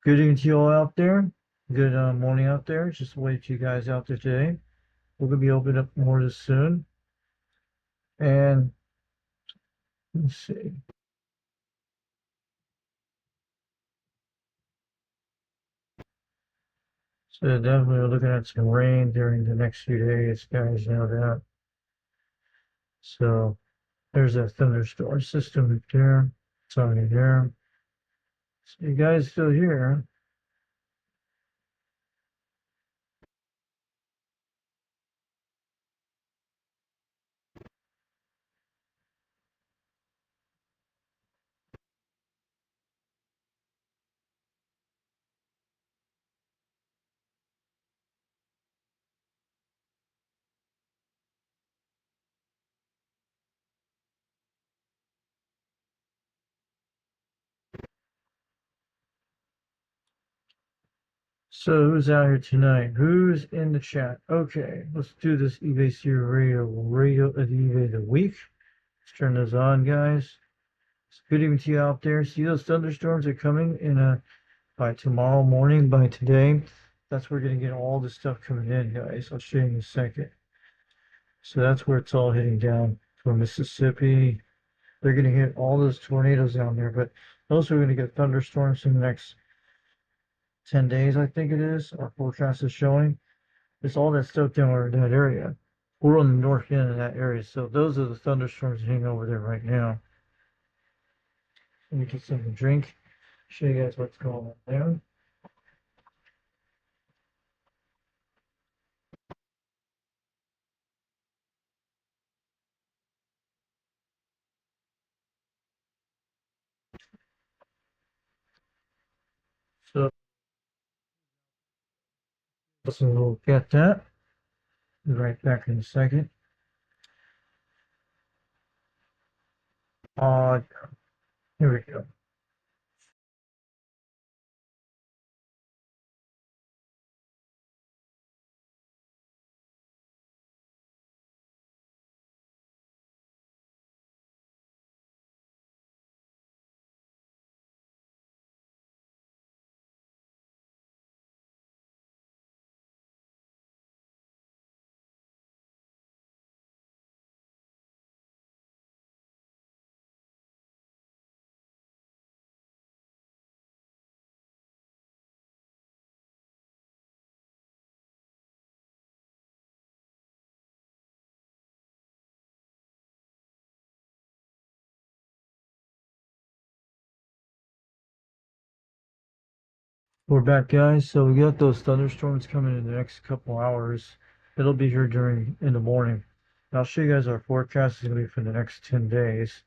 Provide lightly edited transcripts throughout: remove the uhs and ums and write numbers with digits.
Good evening to you all out there. Good morning out there. Just wait to you guys out there today. We're gonna be opening up more this soon. And let's see. So definitely we're looking at some rain during the next few days, guys. You know that. So there's that thunderstorm system right there. It's already there. So you guys still here? So who's out here tonight? Who's in the chat? Okay, let's do this eBay Series Radio of eBay the week. Let's turn those on, guys. Good evening to you out there. See those thunderstorms are coming in by tomorrow morning, by today. That's where we're gonna get all the stuff coming in, guys. I'll show you in a second. So that's where it's all hitting down from Mississippi. They're gonna hit all those tornadoes down there, but also we're gonna get thunderstorms in the next 10 days, I think it is. Our forecast is showing. It's all that stuff down in that area. We're on the north end of that area, so those are the thunderstorms hitting over there right now. Let me get something to drink. Show you guys what's going on there. So we'll get that. Be right back in a second. Uh, Here we go. We're back, guys. So we got those thunderstorms coming in the next couple hours. It'll be here in the morning. I'll show you guys our forecast is gonna be for the next 10 days.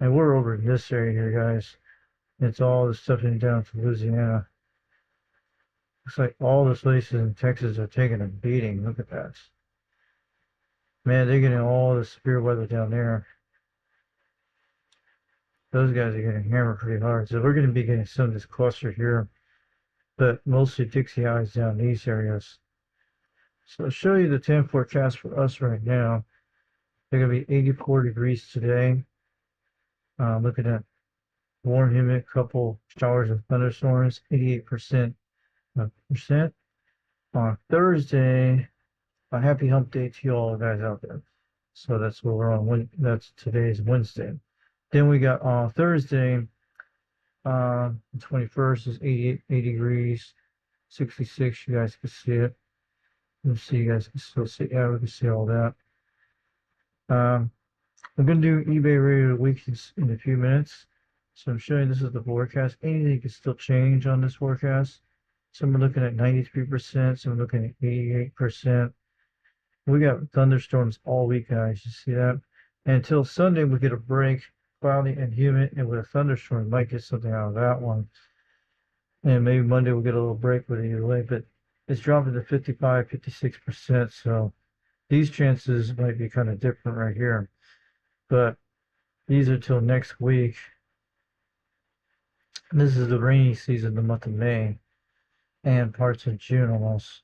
And we're over in this area here, guys. It's all the stuff in down to Louisiana. Looks like all the places in Texas are taking a beating. Look at that. Man, they're getting all the severe weather down there. Those guys are getting hammered pretty hard. So we're going to be getting some of this cluster here, but mostly Dixie Highs down these areas. So I'll show you the 10 forecast for us right now. They're going to be 84 degrees today. Looking at warm, humid, couple showers and thunderstorms, 88% percent. On Thursday, a happy hump day to you all guys out there. So that's what we're on. That's today's Wednesday. Then we got on Thursday, the 21st is 80 degrees, 66. You guys can see it. Let's see, you guys can still see. Yeah, we can see all that. I'm going to do eBay Radio Week in a few minutes. So I'm showing this is the forecast. Anything can still change on this forecast. Some are looking at 93%, some are looking at 88%. We got thunderstorms all week, guys. You see that? And until Sunday, we get a break, cloudy and humid, and with a thunderstorm, might get something out of that one. And maybe Monday we'll get a little break with it either way, but it's dropping to 55, 56%. So these chances might be kind of different right here. But these are till next week. This is the rainy season, the month of May, and parts of June almost.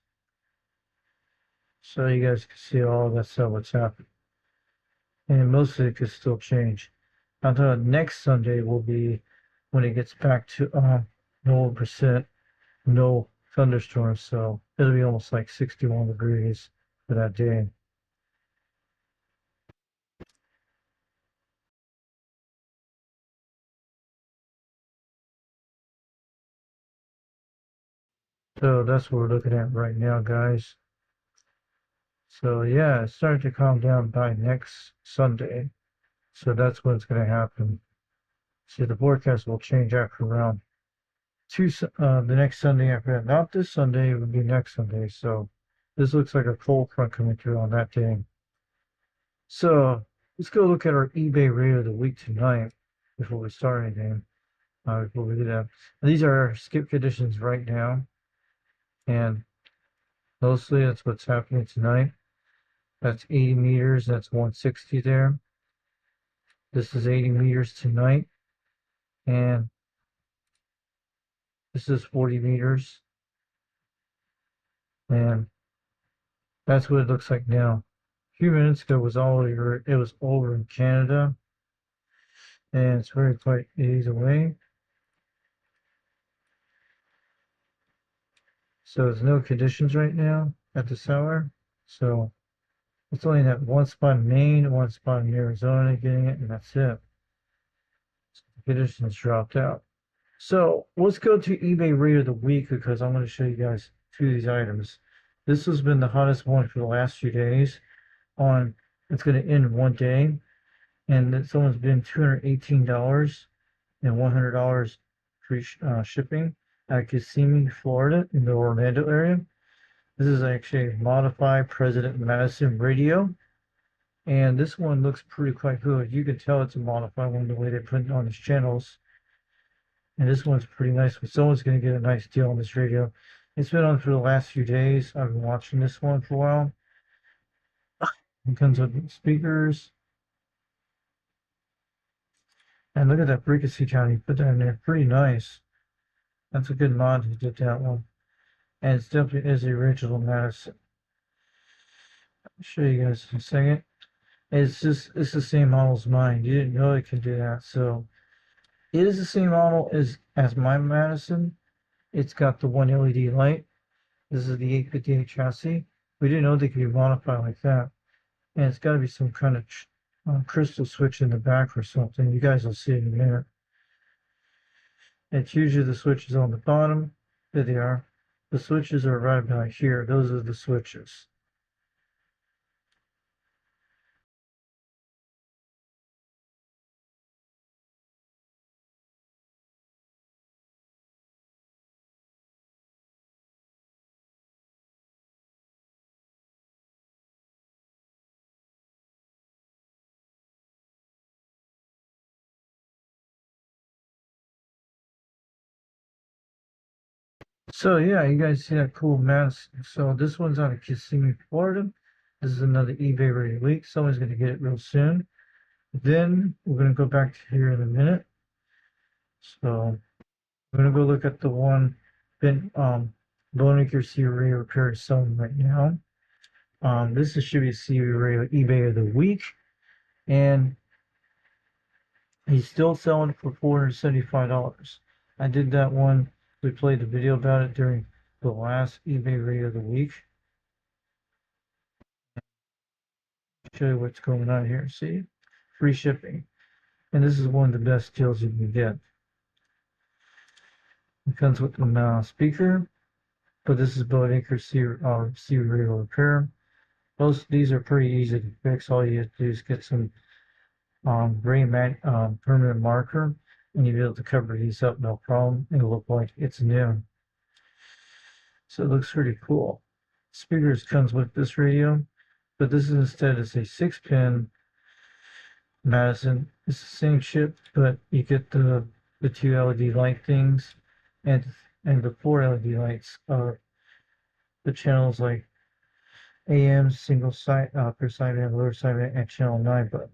So you guys can see all that stuff, what's happening. And most of it could still change. Until next Sunday will be when it gets back to 0%, no thunderstorms, so it'll be almost like 61 degrees for that day. So that's what we're looking at right now, guys. So yeah, it's starting to calm down by next Sunday. So that's what's going to happen. See, the forecast will change after around the next Sunday after that. Not this Sunday, it would be next Sunday. So this looks like a cold front coming through on that day. So let's go look at our eBay rate of the week tonight before we start anything. Before we do that, these are our skip conditions right now, and mostly that's what's happening tonight. That's 80 meters. That's 160 there. This is 80 meters tonight, and this is 40 meters, and that's what it looks like now. A few minutes ago it was over in Canada, and it's very quite days away. So there's no conditions right now at this hour. So it's only that one spot in Maine, one spot in Arizona getting it, and that's it. So the conditions dropped out. So let's go to eBay rate of the week because I'm going to show you guys two of these items. This has been the hottest one for the last few days. It's going to end one day, and someone's been $218 and $100 free shipping at Kissimmee, Florida, in the Orlando area. This is actually a modified President Madison radio, and this one looks pretty quite good. You can tell it's a modified one the way they put it on his channels. And this one's pretty nice. Someone's going to get a nice deal on this radio. It's been on for the last few days. I've been watching this one for a while. It comes with speakers. And look at that frequency count he put that in there. Pretty nice. That's a good mod he did that one. And it's definitely is the original Madison. I'll show you guys in a second. It's the same model as mine. You didn't know it could do that. So it is the same model as my Madison. It's got the one LED light. This is the 858 chassis. We didn't know they could be modified like that. And it's got to be some kind of crystal switch in the back or something. You guys will see it in a minute. It's usually the switches on the bottom. There they are. The switches are right about here. Those are the switches. So yeah, you guys see that cool mask. So this one's out of Kissimmee, Florida. This is another eBay ready leak. Someone's going to get it real soon. Then we're going to go back to here in a minute. So I'm going to go look at the one Boneacre Seaway repair is selling right now. This should be Seaway eBay of the week, and he's still selling it for $475. I did that one. We played the video about it during the last eBay rate of the week. Show you what's going on here. See, free shipping, and this is one of the best deals you can get. It comes with a speaker, but this is Boneacre Seaway repair. Most of these are pretty easy to fix. All you have to do is get some permanent marker, and you'll be able to cover these up no problem. It'll look like it's new. So it looks pretty cool. Speakers comes with this radio, but this is instead is a 6-pin Madison. It's the same chip, but you get the two LED light things, and the 4 LED lights are the channels like AM, single side, upper sideband, lower sideband, and channel 9 button.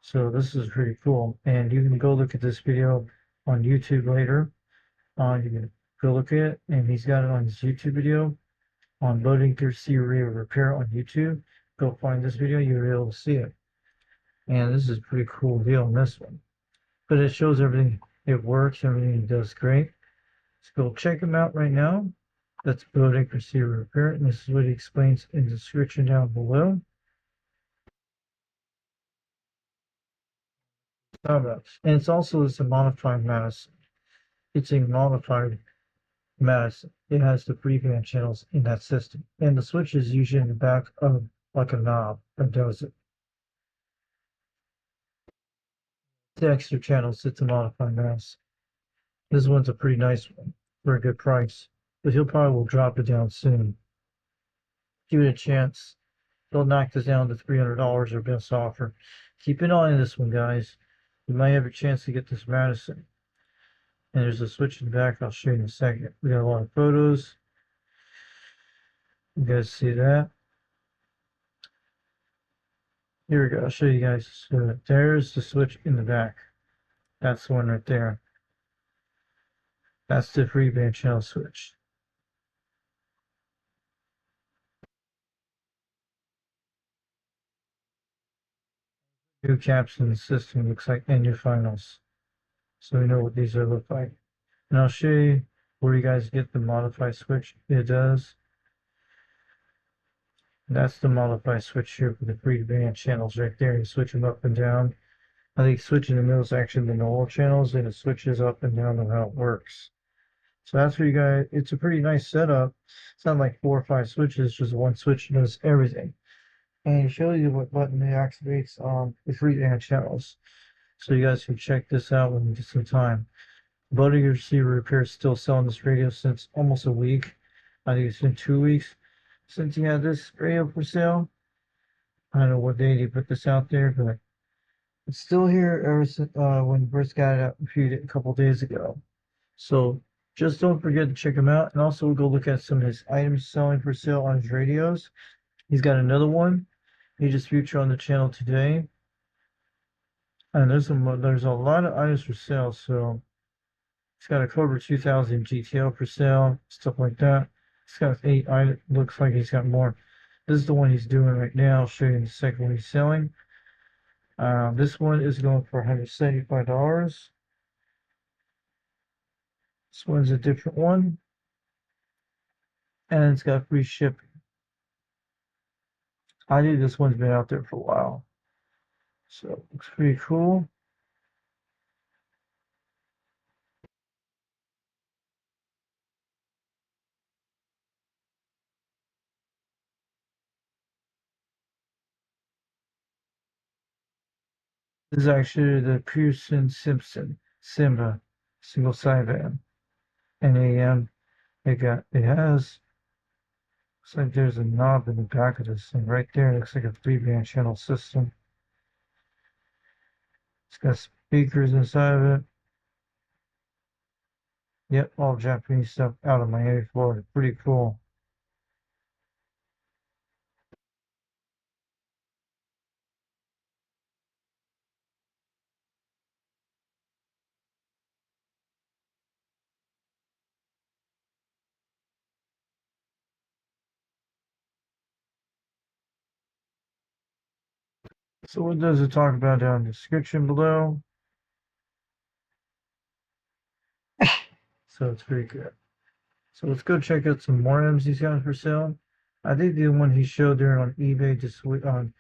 So this is pretty cool, and you can go look at this video on YouTube later. You can go look at it, and he's got it on his YouTube video on Boneacre Seaway repair on YouTube. Go find this video, you'll be able to see it. And this is a pretty cool deal on this one. But it shows everything, it works, everything does great. Let's go check him out right now. That's Building Receiver Repair, and this is what he explains in the description down below. And it's also a modified Madison. It's a modified Madison. It has the freeband channels in that system, and the switch is usually in the back of like a knob that does it. The extra channels, it's a modified Madison. This one's a pretty nice one for a good price, but he'll probably will drop it down soon. Give it a chance. They'll knock this down to $300 or best offer. Keep an eye on this one, guys. You might have a chance to get this Madison. And there's a switch in the back I'll show you in a second. We got a lot of photos. You guys see that? Here we go. I'll show you guys. So there's the switch in the back. That's the one right there. That's the freeband channel switch. New caps in the system looks like and new finals. So we know what these are look like. And I'll show you where you guys get the modified switch. It does. That's the modified switch here for the freeband channels right there. You switch them up and down. I think switching the middle is actually the normal channels, and it switches up and down on how it works. So that's for you guys. It's a pretty nice setup. It's not like 4 or 5 switches, just one switch does everything. And it shows you what button it activates the freeband channels. So you guys can check this out when you get some time. Building Receiver Repair is still selling this radio since almost a week. I think it's been 2 weeks since he had this radio for sale. I don't know what day he put this out there, but it's still here ever since when Bruce got it out a couple days ago. So just don't forget to check him out, and also go look at some of his items selling for sale on his radios. He's got another one he just featured on the channel today, and there's a lot of items for sale. So he's got a Cobra 2000 GTO for sale, stuff like that. He's got 8 items. Looks like he's got more. This is the one he's doing right now. I'll show you in a second what he's selling. This one is going for $175. This one's a different one, and it's got free shipping. I think this one's been out there for a while, so it looks pretty cool. This is actually the Pearson Simpson Simba single sideband and AM. It has, looks like there's a knob in the back of this thing right there. It looks like a 3-band channel system. It's got speakers inside of it. Yep, all Japanese stuff out of Miami, Florida. Pretty cool. So what does it talk about down in the description below? So it's pretty good. So let's go check out some more items he's got for sale. I think the one he showed there on eBay this week on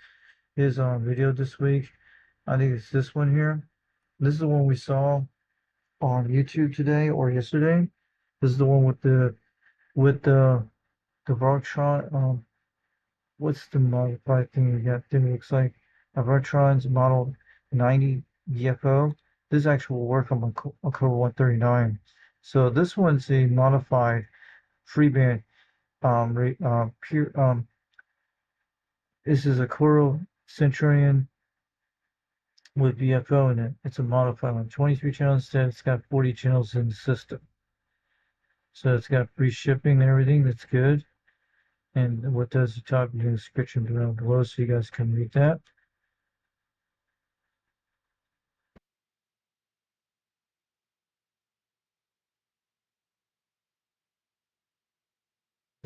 his video this week. I think it's this one here. This is the one we saw on YouTube today or yesterday. This is the one with the Vartron. What's the modified thing you got there? It looks like a Vartron's Model 90 VFO. This actually will work on a Cobra 139. So this one's a modified freeband pure this is a Coral Centurion with VFO in it. It's a modified one. 23 channels instead. It's got 40 channels in the system. So it's got free shipping and everything. That's good. And what does the top in the description below so you guys can read that.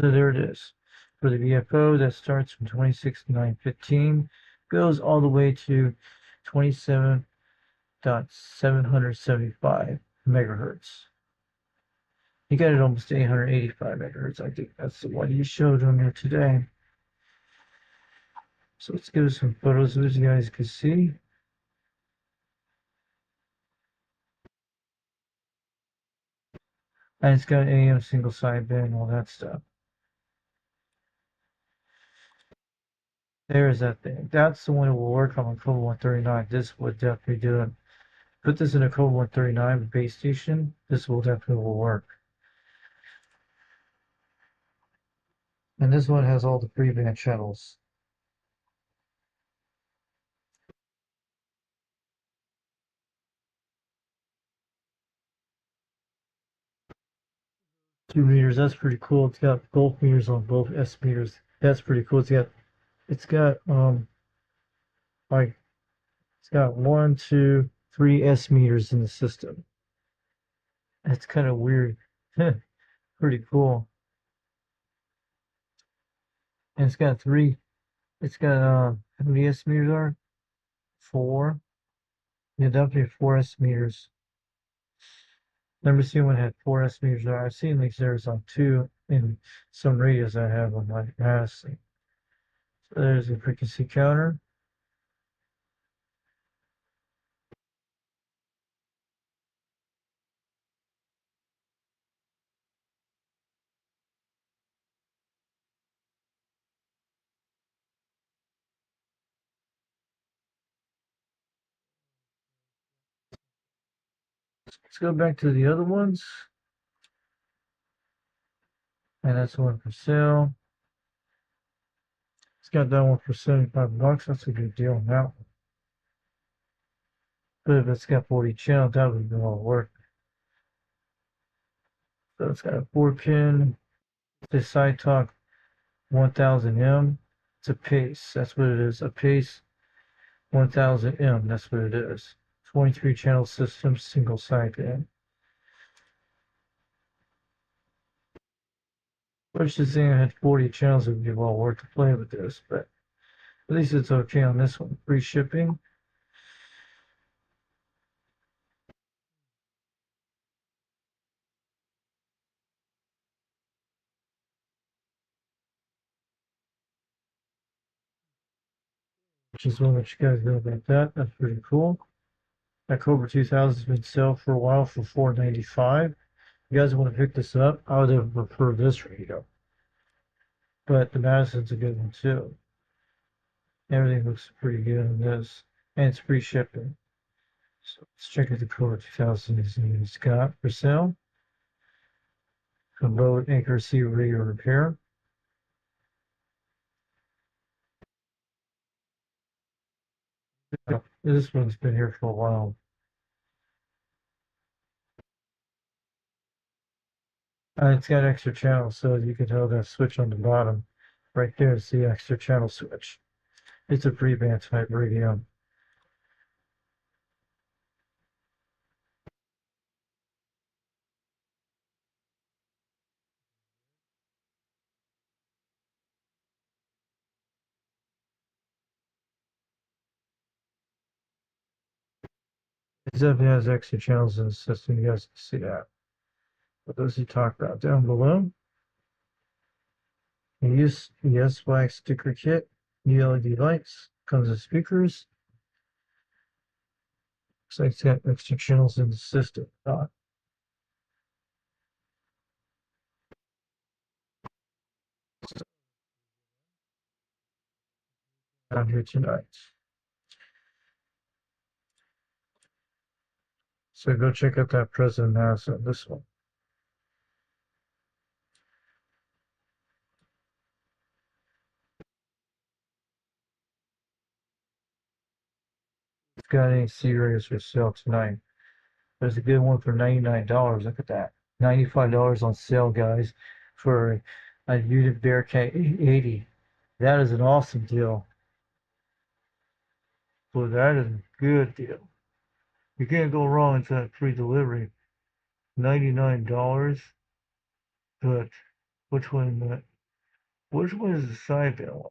So there it is. For the VFO, that starts from 26,915, goes all the way to 27,775 megahertz. You got it almost 885 megahertz. I think that's the one you showed on there today. So let's give some photos as you guys can see. And it's got AM single sideband and all that stuff. There's that thing. That's the one that will work on a Cobra 139. This would definitely do it. Put this in a Cobra 139 base station. This will definitely will work. And this one has all the pre-band channels. Two meters, that's pretty cool. It's got both meters on both S meters. That's pretty cool. It's got like it's got 1, 2, 3 S meters in the system. That's kind of weird. Pretty cool. And it's got how many S meters are? 4. Yeah, definitely 4 S meters. Never seen one had 4 S meters. I've seen these there's on 2 in some radios I have on my Madison. So there's a frequency counter. Let's go back to the other ones. And that's one for sale. It's got that one for 75 bucks. That's a good deal on that one. But if it's got 40 channels, that would be all work. So it's got a 4-pin. This side talk 1000M. It's a pace. That's what it is. A pace 1000M. That's what it is. 23 channel system, single sideband. Which is saying I had 40 channels, it would be well worth to play with this, but at least it's okay on this one. Free shipping. Which is one that you guys know about that. That's pretty cool. That Cobra 2000 has been sale for a while for $495. If you guys want to pick this up, I would have preferred this radio. But the Madison's a good one too. Everything looks pretty good in this. And it's free shipping. So let's check out the Cobra 2000 it's got for sale. Remote accuracy radio repair. This one's been here for a while. It's got extra channels, so you can tell that switch on the bottom. Right there is the extra channel switch. It's a pre-band type radio. It definitely has extra channels in the system. You guys can see that. But those you talked about down below. Use the S-Wax sticker kit, new LED lights, comes with speakers. Looks like it's got extra channels in the system. Down here tonight. So go check out that President Madison, this one. It's got any C-radios for sale tonight. There's a good one for $99. Look at that. $95 on sale, guys, for a Unit Bearcat 80. That is an awesome deal. Well, that is a good deal. You can't go wrong with that free delivery. $99. But which one? Which one is the sideband one?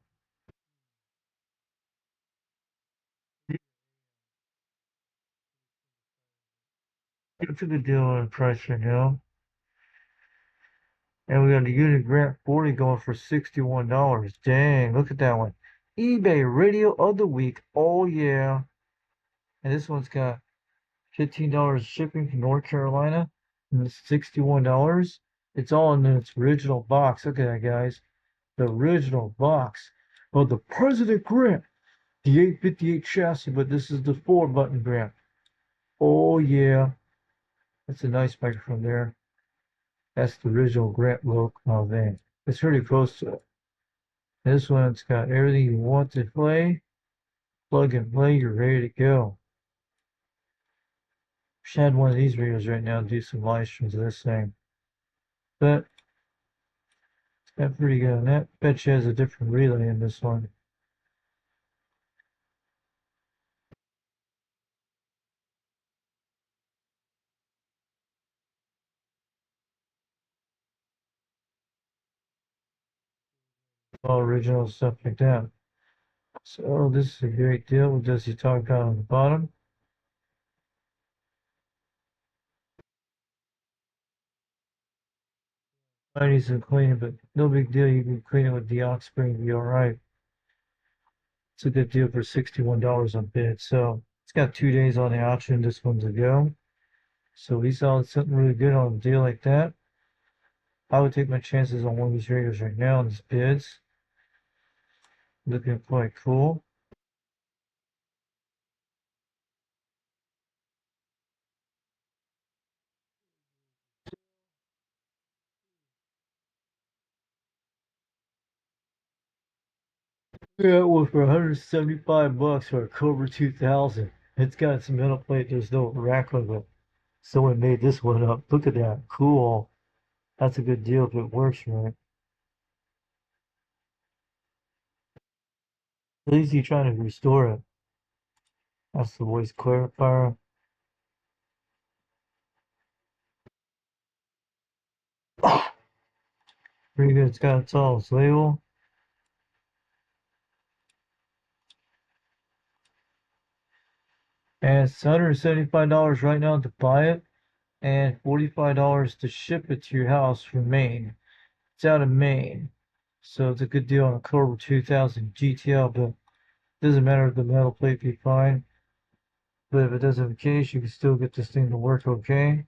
It's a good deal on price right now. And we got a Unit Grant 40 going for $61. Dang, look at that one. eBay Radio of the Week. Oh, yeah. And this one's got $15 shipping from North Carolina. And it's $61. It's all in its original box. Look at that, guys. The original box of the President Grant. The 858 chassis, but this is the 4-button Grant. Oh, yeah. That's a nice microphone there. That's the original Grant look van. It's pretty close to it. This one's got everything you want to play. Plug and play, you're ready to go. Wish I had one of these videos right now and do some live streams of this thing. But it's got pretty good on that. Bet you has a different relay in this one. All original stuff like that. So this is a great deal. What does he talk about on the bottom? I need some cleaning, but no big deal. You can clean it with Deox Spring, be alright. It's a good deal for $61 on bid. So it's got 2 days on the option. This one's a go. So we saw something really good on a deal like that. I would take my chances on one of these radios right now on these bids. Looking quite cool. Yeah, well, for 175 bucks for a Cobra 2000. It's got some metal plate. There's no rack of it. Someone made this one up. Look at that. Cool. That's a good deal if it works right. At least he's trying to restore it. That's the voice clarifier. Pretty good. It's got its all its label. And it's $175 right now to buy it, and $45 to ship it to your house from Maine. It's out of Maine, so it's a good deal on a Cobra 2000 GTL, but it doesn't matter if the metal plate be fine. But if it doesn't have a case, you can still get this thing to work okay.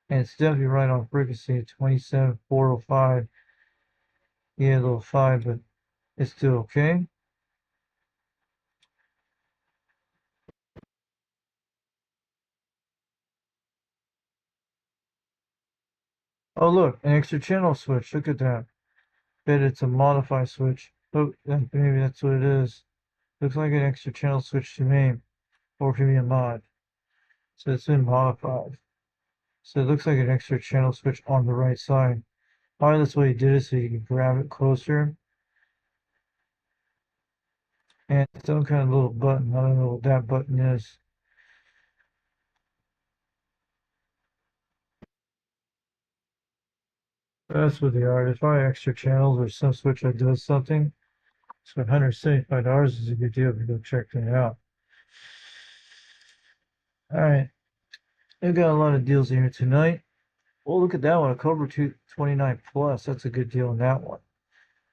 And it's definitely right on frequency, 27405. Yeah, a little 5, but it's still okay. Oh, look, an extra channel switch. Look at that. Bet it's a modify switch. Oh, maybe that's what it is. Looks like an extra channel switch to me, or it could be a mod. So it's been modified. So it looks like an extra channel switch on the right side. Probably that's what he did it so you can grab it closer. And some kind of little button. I don't know what that button is. That's what they are. There's probably extra channels or some switch that does something. So $175 is a good deal if you go check that out. Alright. They've got a lot of deals here tonight. Well, look at that one. A Cobra 229 Plus. That's a good deal on that one.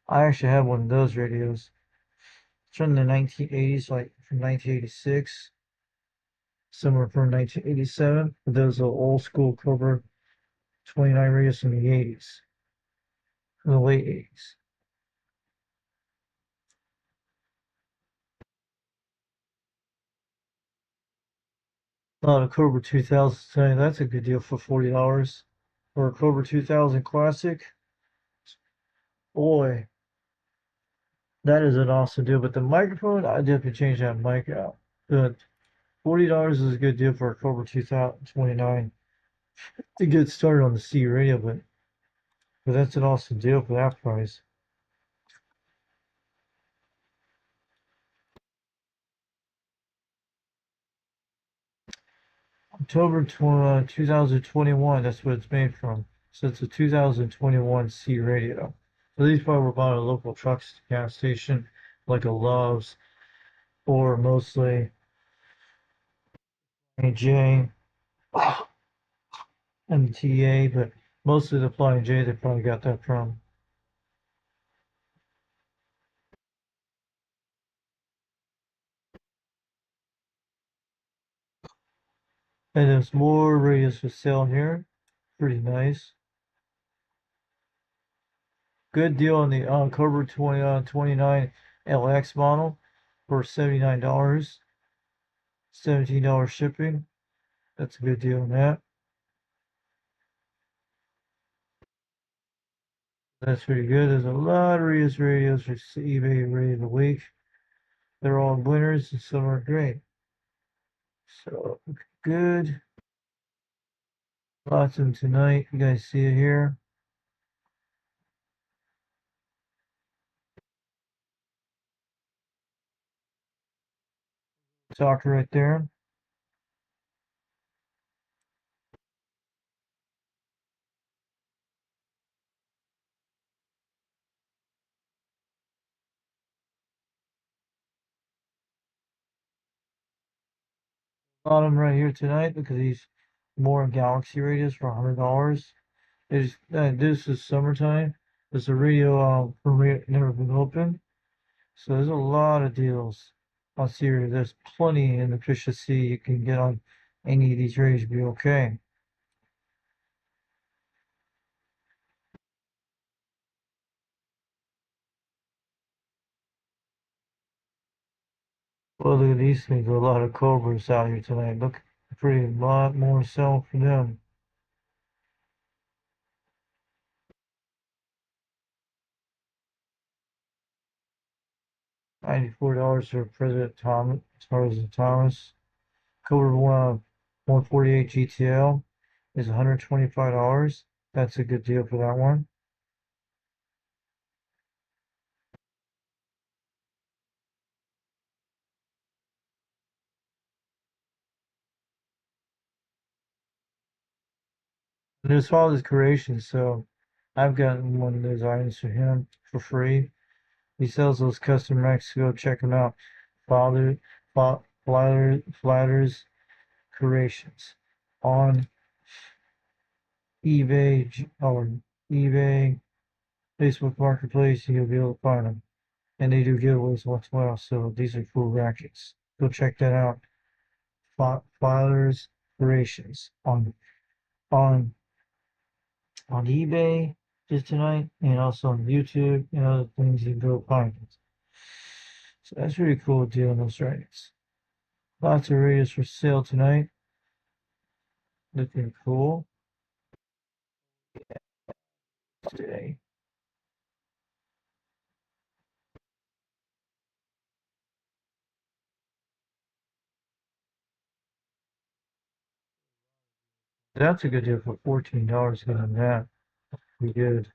I actually have one of those radios. It's from the 1980s, like from 1986. Somewhere from 1987. But those are old school Cobra 29 radios from the 80s. From the late 80s. A lot of Cobra 2000 today. That's a good deal for $40. For a Cobra 2000 Classic. Boy, that is an awesome deal. But the microphone, I definitely change that mic out. But $40 is a good deal for a Cobra 2029 to get started on the C radio, but that's an awesome deal for that price. October 2021, that's what it's made from. So it's a 2021 C radio. So these probably were bought at a local truck gas station, like a Love's, or mostly AJ, MTA, but Mostly the Flying J they probably got that from. And there's more radios for sale here. Pretty nice. Good deal on the Cobra 29 LX model for $79. $17 shipping. That's a good deal on that. That's pretty good. There's a lot of radios for eBay Radio of the Week. They're all winners and some are great. So good. Lots of them tonight. You guys see it here. Talker right there. A lot of them right here tonight. Look at these more Galaxy radios for $100. This is summertime. There's a radio never been opened. So there's a lot of deals on Siri. There's plenty in the Fish to See you can get on any of these radios. Be okay. Well, look at these things. A lot of Cobras out here tonight. Look, pretty a lot more sell for them. $94 for President Thomas, President Thomas. Cobra 148 GTL is $125. That's a good deal for that one. There's all his creations, so I've gotten one of those items for him for free. He sells those custom racks. Go check him out. Father, Flatters Creations on eBay or eBay, Facebook Marketplace. You'll be able to find them, and they do giveaways once in a while. So these are cool rackets. Go check that out. Flatters Creations on on eBay just tonight, and also on YouTube and other things you can go find. So that's really cool deal on those rackets. Lots of radios for sale tonight. Looking cool today. That's a good deal for $14 getting that. Pretty good.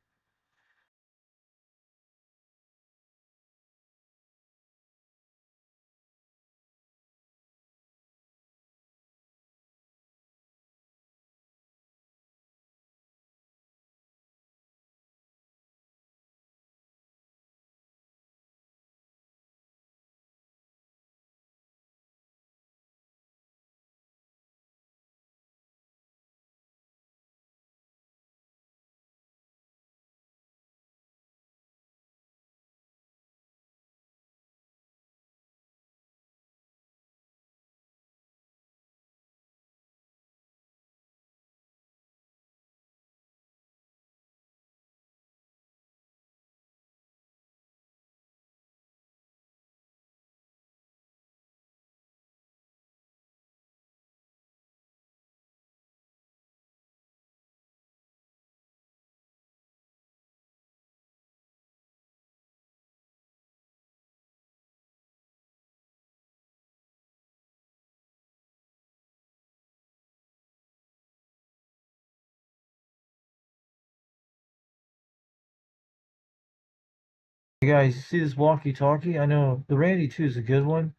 Hey guys, you see this walkie-talkie? I know the Randy 2 is a good one,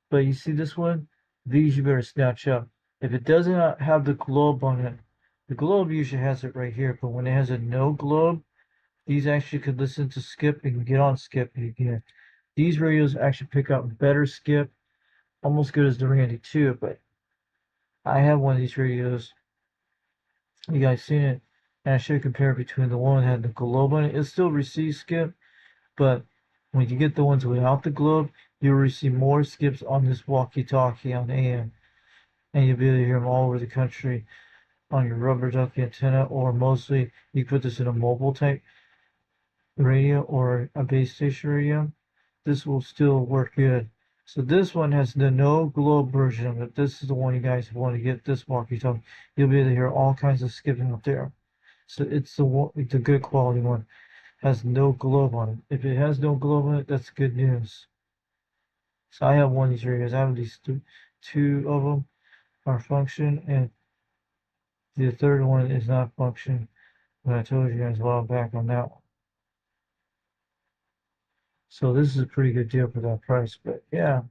but you see this one? These you better snatch up. If it does not have the globe on it, the globe usually has it right here, but when it has a no globe, these actually could listen to skip and get on skip. And you can, these radios actually pick up better skip, almost good as the Randy 2, but I have one of these radios. You guys seen it? And I should compare between the one that had the globe on it. It still receives skip, but when you get the ones without the globe, you'll receive more skips on this walkie-talkie on AM. And you'll be able to hear them all over the country on your rubber ducky antenna, or mostly you put this in a mobile type radio or a base station radio. This will still work good. So this one has the no globe version of it. This is the one you guys want to get, this walkie-talkie. You'll be able to hear all kinds of skipping up there. So it's the good quality one. Has no globe on it. If it has no globe on it, that's good news. So I have one of these radios. I have these two of them are function, and the third one is not function. But I told you guys a while back on that one. So this is a pretty good deal for that price. But yeah,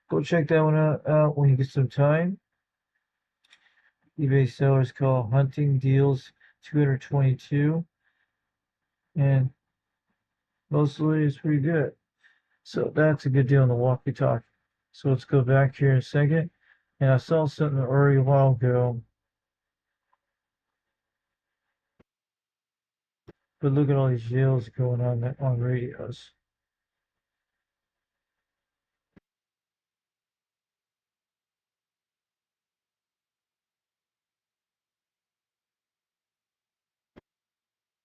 go check that one out when you get some time. eBay sellers call Hunting Deals 222, and mostly it's pretty good. So that's a good deal on the walkie-talkie. So let's go back here in a second. And I saw something already a while ago. But look at all these deals going on radios.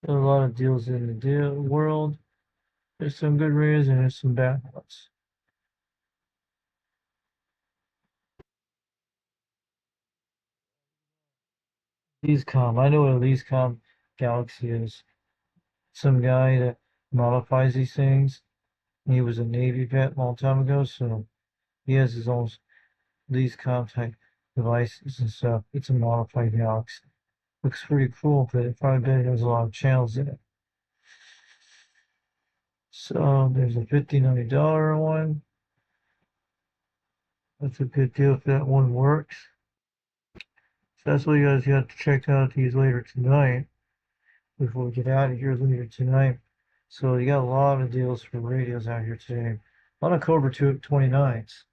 There's a lot of deals in the deal world. There's some good radios and there's some bad ones. Leescom. I know what a Leescom Galaxy is. Some guy that modifies these things. He was a Navy vet a long time ago, so he has his own Leescom type devices and stuff. It's a modified Galaxy. Looks pretty cool, but it probably bet has a lot of channels in it. So there's a $59 one. That's a good deal if that one works. So that's what you guys got to check out these later tonight before we get out of here later tonight. So you got a lot of deals for radios out here today. A lot of Cobra 229s.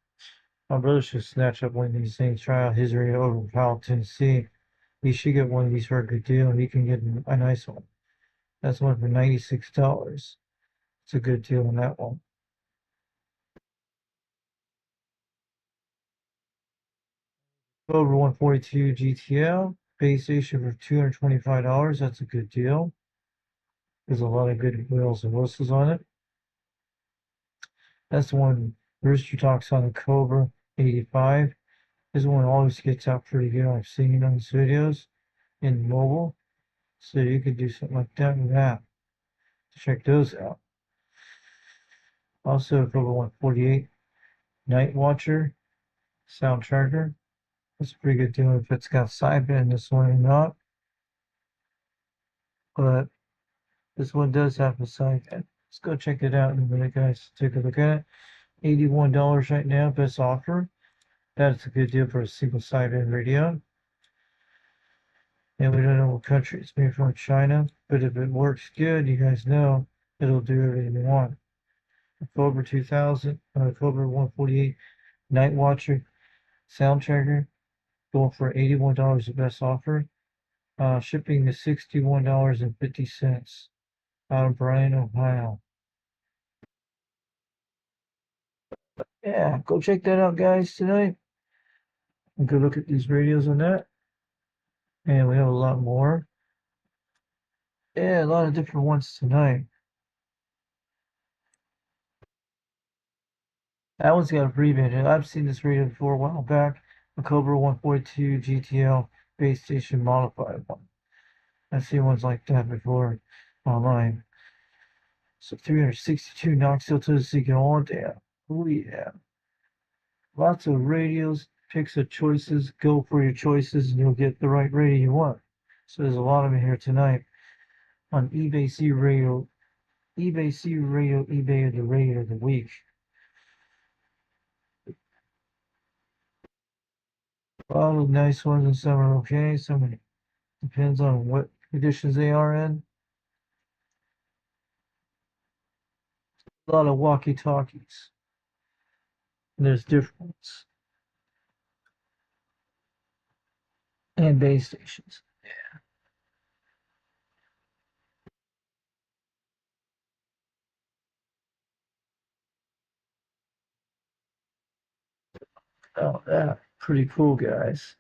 My brother should snatch up one of these things, try out his radio over in Powell, Tennessee. He should get one of these for a good deal. He can get a nice one. That's one for $96. It's a good deal on that one. Cobra 142 GTL, base station for $225. That's a good deal. There's a lot of good bells and whistles on it. That's the one Rooster talks on the Cobra 85. This one always gets out pretty good. I've seen it on his videos in mobile. So you could do something like that with that. Check those out. Also, Cobra 148 Night Watcher sound tracker. That's a pretty good deal if it's got sideband, this one or not. But this one does have a sideband. Let's go check it out in a minute, guys. Take a look at it. $81 right now, best offer. That's a good deal for a single sideband radio. And we don't know what country it's made from, China. But if it works good, you guys know it'll do everything you want. Cobra 2000, Cobra 148 Night Watcher sound tracker, going for $81, the best offer. Shipping is $61.50 out of Bryan, Ohio. Yeah, go check that out, guys, tonight. And go look at these radios on that. And we have a lot more. Yeah, a lot of different ones tonight. That one's got a rebate. I've seen this radio before a while back. A Cobra 142 GTL base station modified one. I've seen ones like that before online. So 362 Knoxville, Tennessee, get on down. Oh yeah. Lots of radios, picks of choices. Go for your choices and you'll get the right radio you want. So there's a lot of them here tonight on eBay C Radio. eBay C Radio, eBay the radio of the week. A lot of nice ones and some are okay. Some depends on what conditions they are in. A lot of walkie-talkies. And there's different ones. And base stations. Oh, that pretty cool, guys.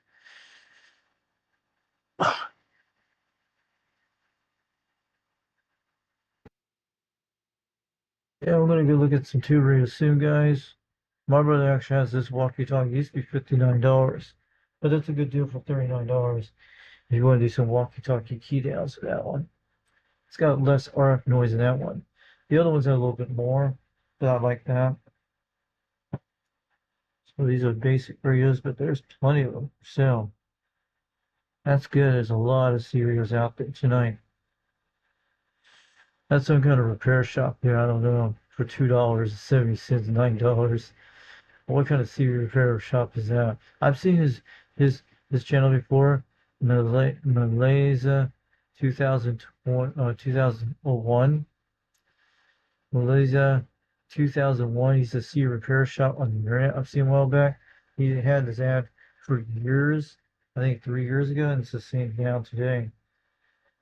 Yeah, we're gonna go look at some tube radios soon, guys. My brother actually has this walkie-talkie. It used to be $59, but that's a good deal for $39 if you want to do some walkie-talkie key downs for that one. It's got less RF noise in that one. The other one's got a little bit more, but I like that. So these are basic radios, but there's plenty of them for sale. That's good. There's a lot of serios out there tonight. That's some kind of repair shop here. I don't know. For $2.70, $9. What kind of serial repair shop is that? I've seen his channel before. Malaysia 2001. Malaysia 2001. He's a serial repair shop on the internet. I've seen a while back. He had this ad for years. I think 3 years ago, and it's the same now today.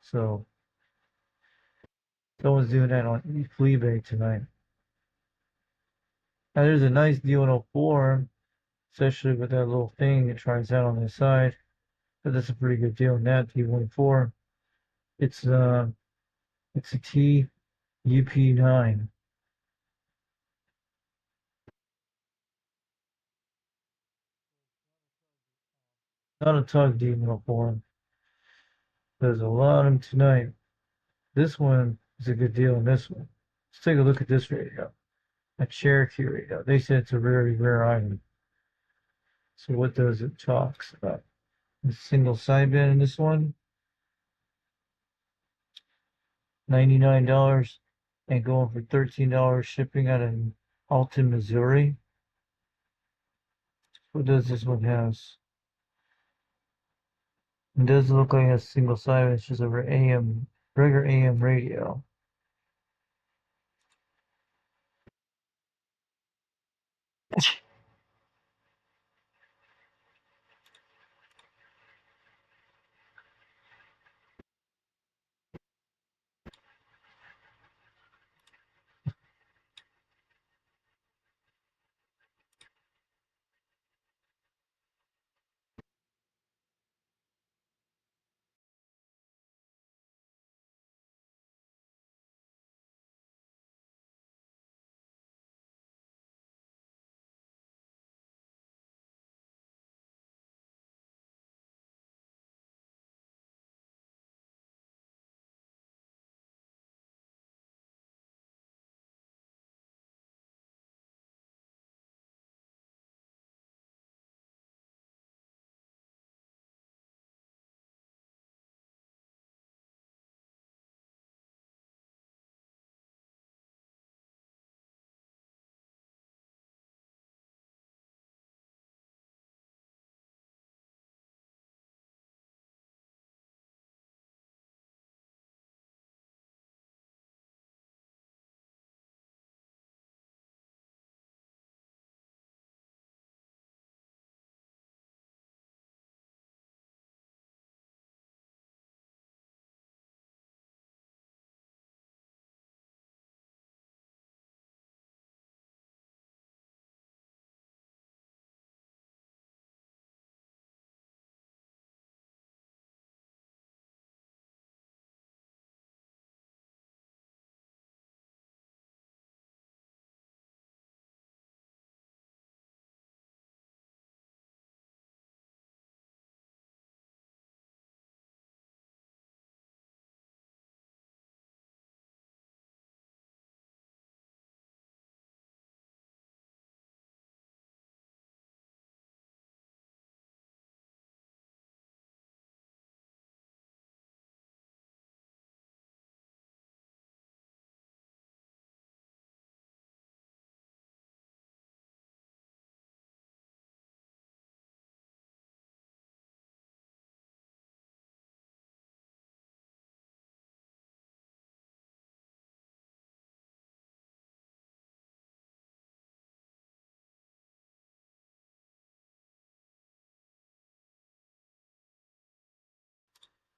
So someone's doing that on eBay tonight. Now there's a nice deal in 04, especially with that little thing it tries out on the side. But that's a pretty good deal in that T14. It's it's a T UP9. Not a tug demon for. There's a lot of them tonight. This one is a good deal in this one. Let's take a look at this radio. A Cherokee radio. They said it's a very rare item. So what does it talks about? A single sideband in this one. $99 and going for $13 shipping out of Alton, Missouri. What does this one has? It doesn't look like a single sided, it's just a regular AM radio.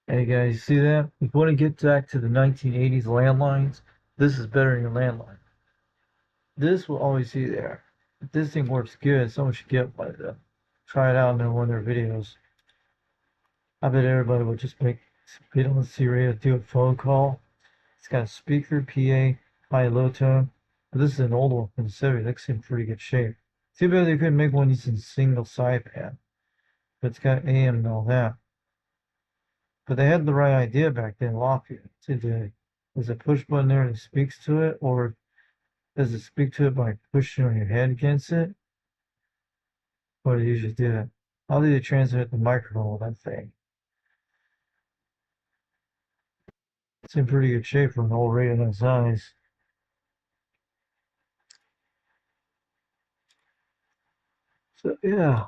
Hey guys, you see that? If you want to get back to the 1980s landlines, this is better than your landline. This will always be there. If this thing works good, someone should get one of them. try it out in one of their videos. I bet everybody would just get on the C radio, do a phone call. It's got a speaker, PA, high low tone. But this is an old one from the 70s. Looks in pretty good shape. Too bad they couldn't make one using single sideband. But it's got AM and all that. But they had the right idea back then, Lafayette. There's a push button there that speaks to it, or does it speak to it by pushing on your head against it? What do you usually do? How do you transmit the microphone with that thing? It's in pretty good shape for an old radio that size. So yeah.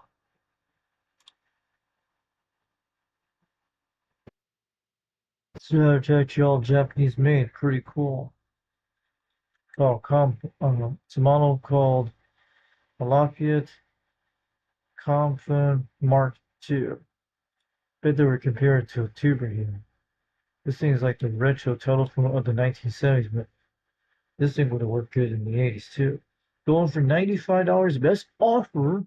So it's all Japanese made, pretty cool. It's a model called Lafayette Comphone Mark II. Bet they were comparing it to a tuber here. This thing is like the retro telephone of the 1970s, but this thing would have worked good in the 80s too. Going for $95, best offer,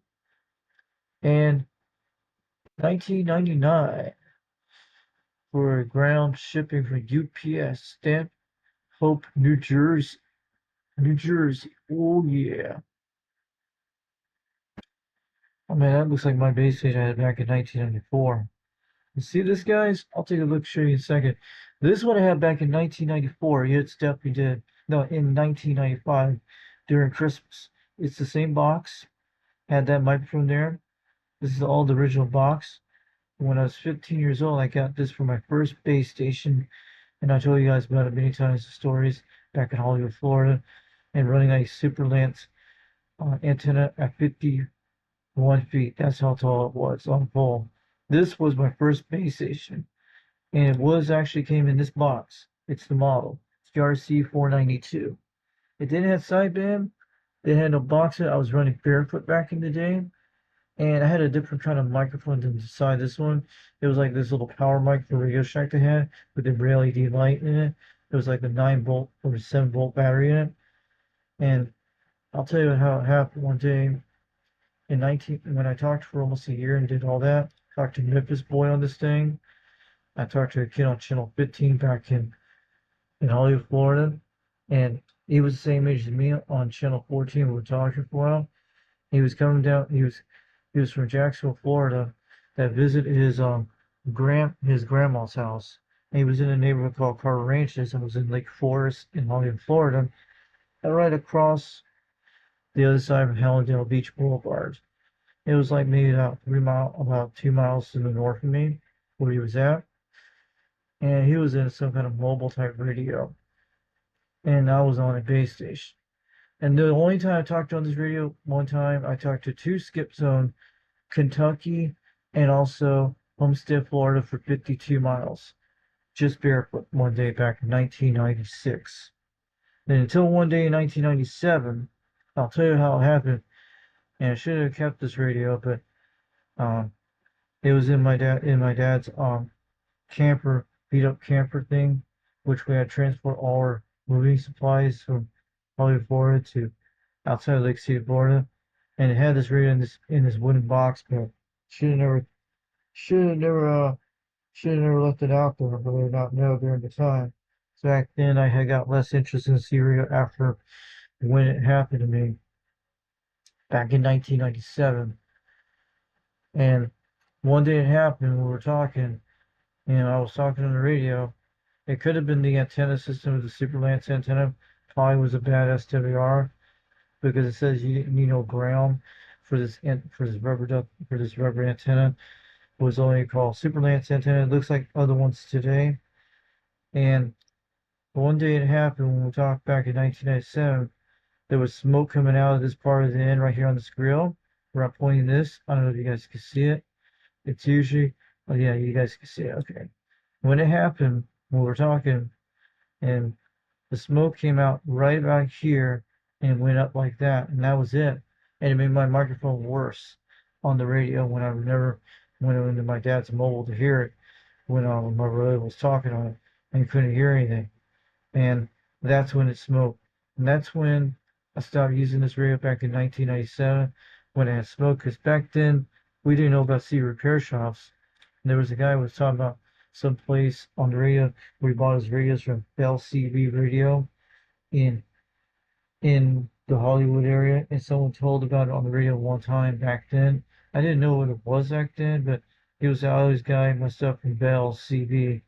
and $19.99 for ground shipping for UPS. Stamp Hope, New Jersey. New Jersey. Oh yeah. Oh man, that looks like my base station I had back in 1994. You see this, guys? I'll take a look, show you in a second. This one I had back in 1994. Yeah, it's definitely did. No, in 1995 during Christmas. It's the same box. Had that microphone there. This is the old original box. When I was 15 years old, I got this for my first base station. And I told you guys about it many times, the stories back in Hollywood, Florida, and running a Super Lance antenna at 51 feet. That's how tall it was on pole. This was my first base station, and it actually came in this box. It's the model. It's the RC492. It didn't have sideband. They had no box. I was running barefoot back in the day, and I had a different kind of microphone than inside this one. It was like this little power mic for Radio Shack they had with the LED light in it. It was like a 9 volt or 7 volt battery in it. And I'll tell you how it happened one day when I talked for almost a year and did all that. Talked to Memphis Boy on this thing. I talked to a kid on channel 15 back in Hollywood, Florida, and he was the same age as me on channel 14. We were talking for a while. He was coming down. He was from Jacksonville, Florida, that visited his grandma's house. And he was in a neighborhood called Carter Ranches, and was in Lake Forest in Hollywood, Florida, and right across the other side of Hallandale Beach Boulevard. It was like maybe about 2 miles to the north of me, where he was at. And he was in some kind of mobile type radio. And I was on a base station. And the only time I talked on this radio, one time I talked to two Skip Zone, Kentucky, and also Homestead, Florida for 52 miles. Just barefoot one day back in 1996. Then until one day in 1997, I'll tell you how it happened. And I should have kept this radio, but it was in my dad's camper, beat up camper thing, which we had to transport all our moving supplies from Hollywood, Florida to outside of Lake City, Florida. And it had this radio in this wooden box, but should have never should have never should have never left it out there, but I did not know during the time. So back then I had got less interest in Syria after when it happened to me back in 1997. And one day it happened, we were talking, and I was talking on the radio. It could have been the antenna system of the Super Lance antenna. Probably was a bad SWR because it says you need no ground for this rubber antenna. It was only called Super Lance antenna. It looks like other ones today. And one day it happened when we talked back in 1997. There was smoke coming out of this part of the end right here on this grill where I'm pointing this. I don't know if you guys can see it. It's usually, oh yeah, you guys can see it. Okay. When it happened, when we were talking, and the smoke came out right back here and went up like that, and that was it. And it made my microphone worse on the radio when I never went into my dad's mobile to hear it when my brother was talking on it and couldn't hear anything. And that's when it smoked. And that's when I stopped using this radio back in 1997 when it had smoke. Because back then, we didn't know about C repair shops. And there was a guy who was talking about some place on the radio where he bought his radios from Bell CB Radio in in the Hollywood area, and someone told about it on the radio one time back then. I didn't know what it was back then, but he was always guy my stuff from Bell CB,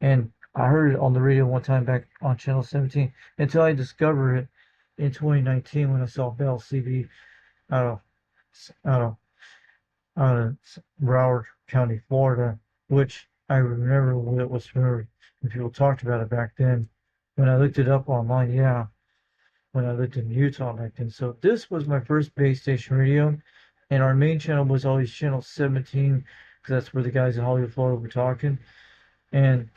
and I heard it on the radio one time back on channel 17 until I discovered it in 2019 when I saw Bell CB out of out of out of Broward County, Florida, which I remember when it was heard and people talked about it back then. When I looked it up online, yeah, when I lived in Utah back then. So this was my first base station radio, and our main channel was always channel 17 because that's where the guys in Hollywood, Florida were talking. And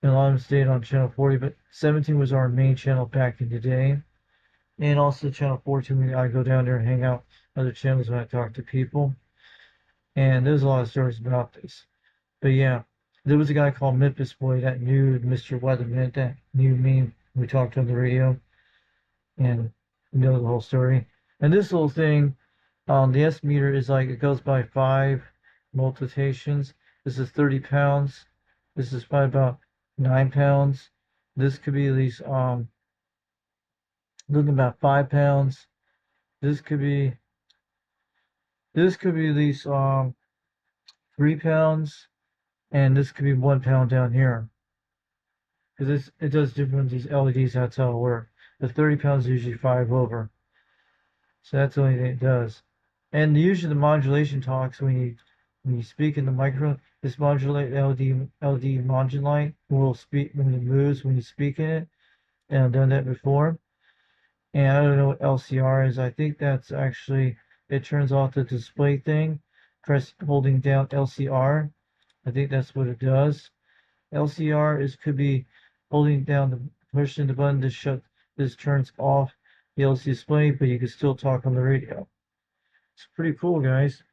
a lot of them stayed on channel 40, but 17 was our main channel back in the day. And also channel 14, I go down there and hang out other channels when I talk to people. And there's a lot of stories about this. But yeah, there was a guy called Memphis Boy that knew Mr. Weatherman, that knew me. We talked on the radio, and you know the whole story. And this little thing, the S meter is like it goes by 5 multiplications. This is 30 pounds. This is probably about 9 pounds. This could be at least looking about 5 pounds. This could be at least 3 pounds, and this could be 1 pound down here. Because it does different these LEDs, that's how it works. The 30 pounds is usually 5 over. So that's the only thing it does. And usually the modulation talks when you speak in the microphone, this modulate LD modulate will speak when it moves when you speak in it. And I've done that before. And I don't know what LCR is. I think that's actually it turns off the display thing. Press holding down LCR. I think that's what it does. LCR is could be holding down the pushing the button to shut this turns off the LCD display, but you can still talk on the radio. It's pretty cool, guys.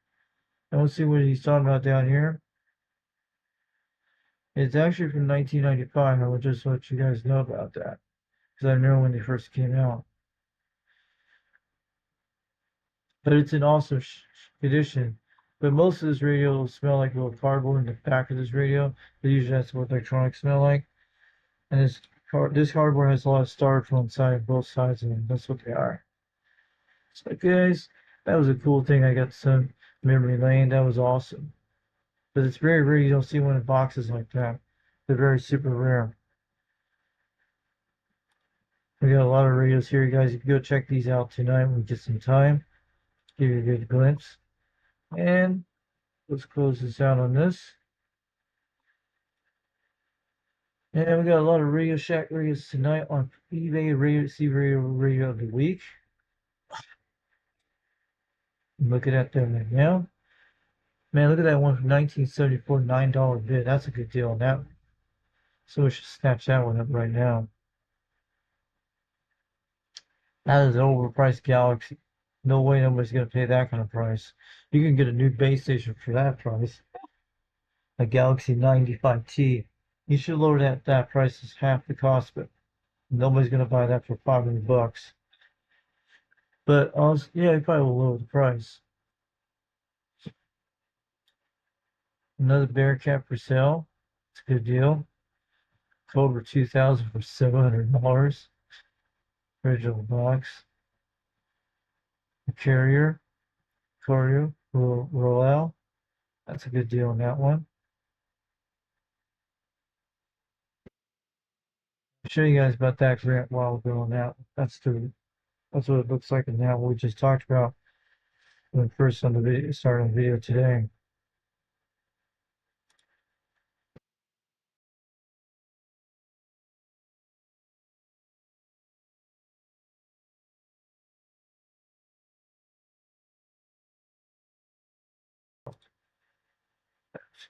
I want to see what he's talking about down here. It's actually from 1995. I will just let you guys know about that because I remember when they first came out. But it's an awesome condition. But most of this radio will smell like a little cardboard in the back of this radio. But usually that's what electronics smell like. And this cardboard has a lot of styrofoam inside both sides of them. That's what they are. So guys, that was a cool thing. I got some memory lane. That was awesome. But it's very rare you don't see one in boxes like that. They're very super rare. We got a lot of radios here, you guys. You can go check these out tonight when we get some time. Give you a good glimpse. And let's close this out on this. And we got a lot of Radio Shack radios tonight on eBay Radio C Radio of the Week. I'm looking at them right now. Man, look at that one from 1974, $9 bid. That's a good deal on that. So we should snatch that one up right now. That is an overpriced Galaxy. No way nobody's gonna pay that kind of price. You can get a new base station for that price. A Galaxy 95T. You should lower that price is half the cost, but nobody's gonna buy that for 500 bucks. But also, yeah, you probably will lower the price. Another Bearcat for sale. It's a good deal. Cobra 2000 for $700. Original box. The Carrier. Royale. That's a good deal on that one. I'll show you guys about that grant while ago on that. That's what it looks like in that what we just talked about when first on the video started on the video today.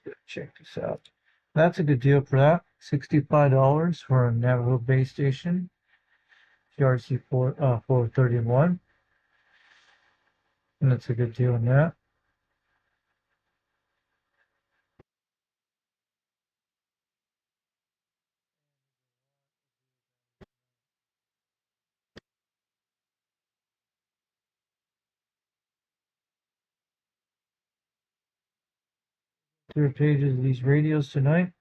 Let's check this out. That's a good deal for that. $65 for a Navajo base station. TRC 431. And that's a good deal on that. third pages of these radios tonight.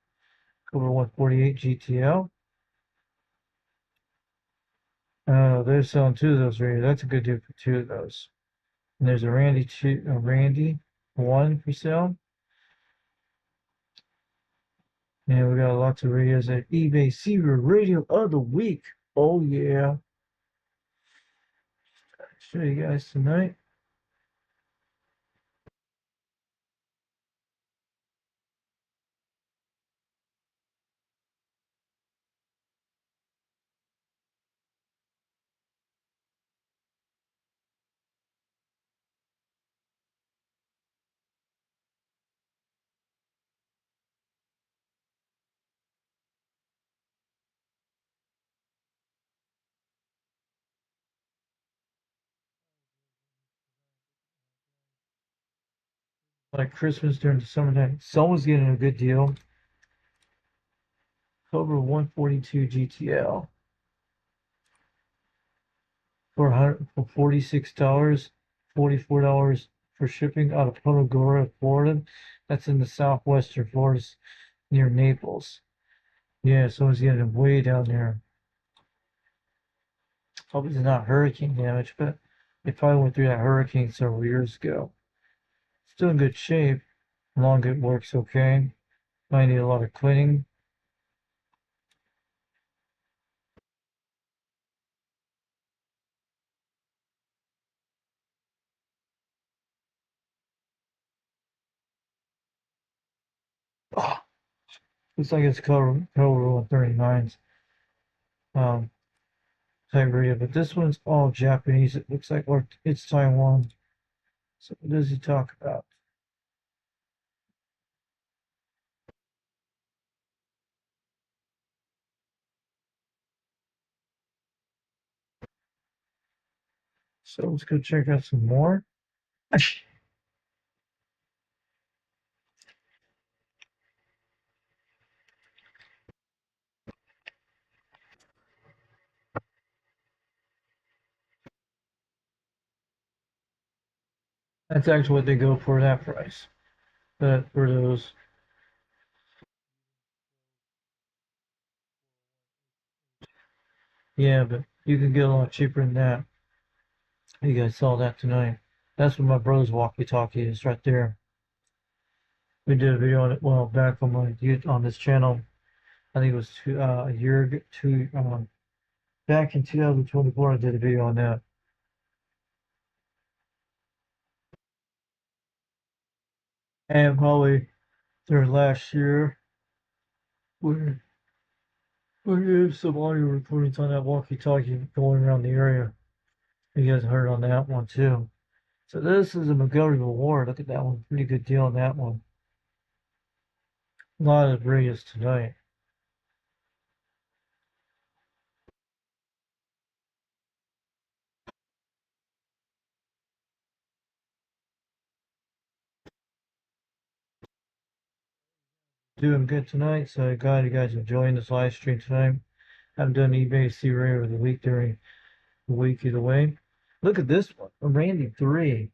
Cobra 148 GTL. They're selling two of those radios. That's a good deal for two of those. And there's a Randy 1 for sale. And we got lots of radios at eBay Seaver Radio of the Week. Oh yeah. I'll show you guys tonight. Like Christmas during the summertime. Someone's getting a good deal. Cobra 142 GTL for $46, $44 for shipping out of Punta Gorda, Florida. That's in the southwestern Florida near Naples. Yeah, someone's getting it way down there. Hope it's not hurricane damage, but they probably went through that hurricane several years ago. Still in good shape. Long it works okay. Might need a lot of cleaning. Oh, looks like it's Cobra 139's type radio, but this one's all Japanese. It looks like, or it's Taiwan. So what does he talk about? So let's go check out some more. That's actually what they go for that price. But for those, yeah, but you can get a lot cheaper than that. You guys saw that tonight. That's what my brother's walkie-talkie is right there. We did a video on it, well, back on this channel. I think it was a year ago, back in 2024. I did a video on that. And probably there last year, we we did some audio recordings on that walkie-talkie going around the area. You guys heard on that one too. So this is a Montgomery Award. Look at that one. Pretty good deal on that one. A lot of radios tonight. Doing good tonight. So glad you guys enjoying this live stream tonight. Haven't done eBay C-Ray over the week during the week either way. Look at this one. A Randy 3.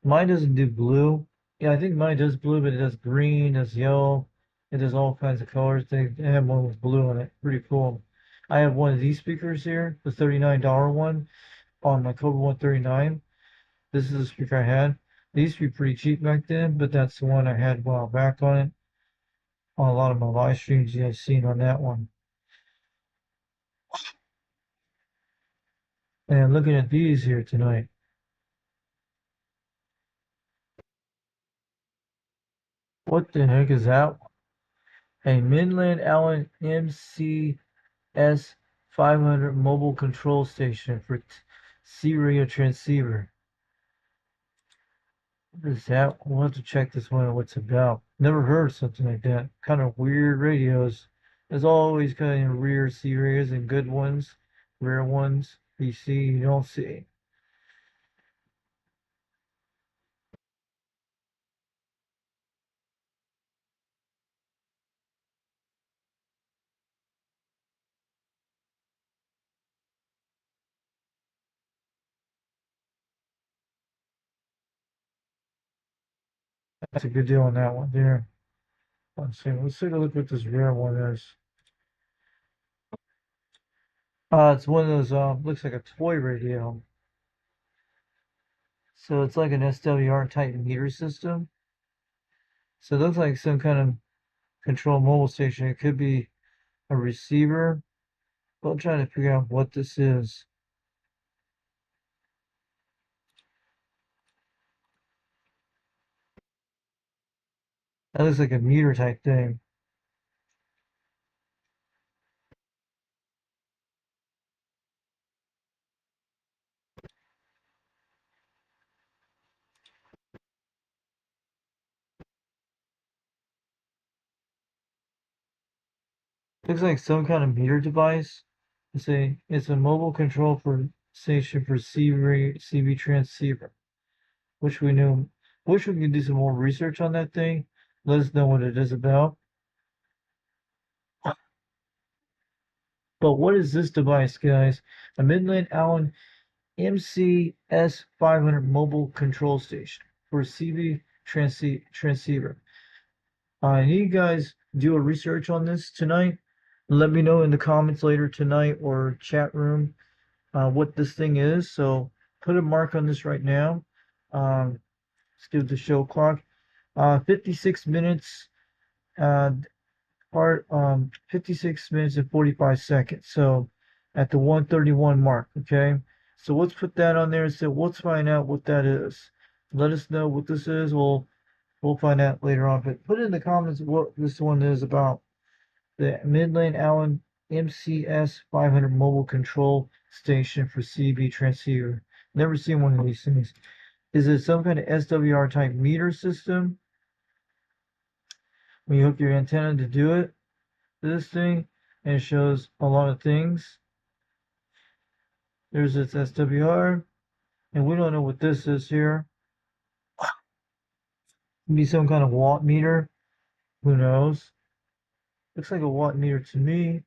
Mine doesn't do blue. Yeah, I think mine does blue, but it does green, it does yellow. It does all kinds of colors. They have one with blue on it. Pretty cool. I have one of these speakers here, the $39 one on my Cobra 139. This is the speaker I had. They used to be pretty cheap back then, but that's the one I had a while back on it. On a lot of my live streams you guys seen on that one. And looking at these here tonight. What the heck is that one? A Midland Allen MCS 500 mobile control station for C-radio transceiver. What is that? We'll have to check this one out, what's it about. Never heard of something like that. Kind of weird radios. There's always kind of rare C-radios and good ones, rare ones you see, you don't see. That's a good deal on that one there. Let's see. Let's take a look what this rare one is. It's one of those. Looks like a toy radio. So it's like an SWR type meter system. So it looks like some kind of control mobile station. It could be a receiver. But I'm trying to figure out what this is. That looks like a meter type thing. Looks like some kind of meter device. It's a mobile control for station for CB transceiver, which we knew. Wish we could do some more research on that thing. Let us know what it is about. But what is this device, guys? A Midland Allen MCS 500 mobile control station for CB transceiver. I need you guys do a research on this tonight. Let me know in the comments later tonight or chat room what this thing is. So put a mark on this right now. Let's do the show clock. 56 minutes. Uh, 56 minutes and 45 seconds. So at the 131 mark. Okay. So let's put that on there and say let's find out what that is. Let us know what this is. We'll find out later on. But put in the comments what this one is about. The Midland Allen MCS 500 mobile control station for CB transceiver. Never seen one of these things. Is it some kind of SWR type meter system? When you hook your antenna to do it, this thing, and it shows a lot of things. There's its SWR, and we don't know what this is here. Could be some kind of watt meter. Who knows? Looks like a watt meter to me.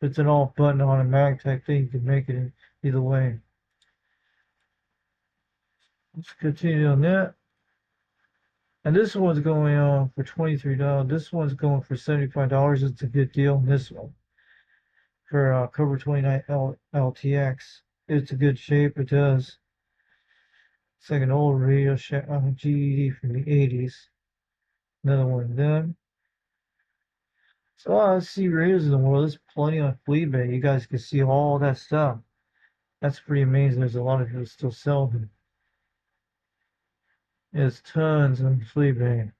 It's an off button on a mag type thing. You can make it in either way. Let's continue on that. And this one's going on for $23. This one's going for $75. It's a good deal. This one for Cobra 29 LTX. It's a good shape. It does. It's like an old radio GED from the 80s. Another one of them. So let's see radios in the world. There's plenty on Fleabay. You guys can see all that stuff. That's pretty amazing. There's a lot of people still sell them. There's tons on Fleabay.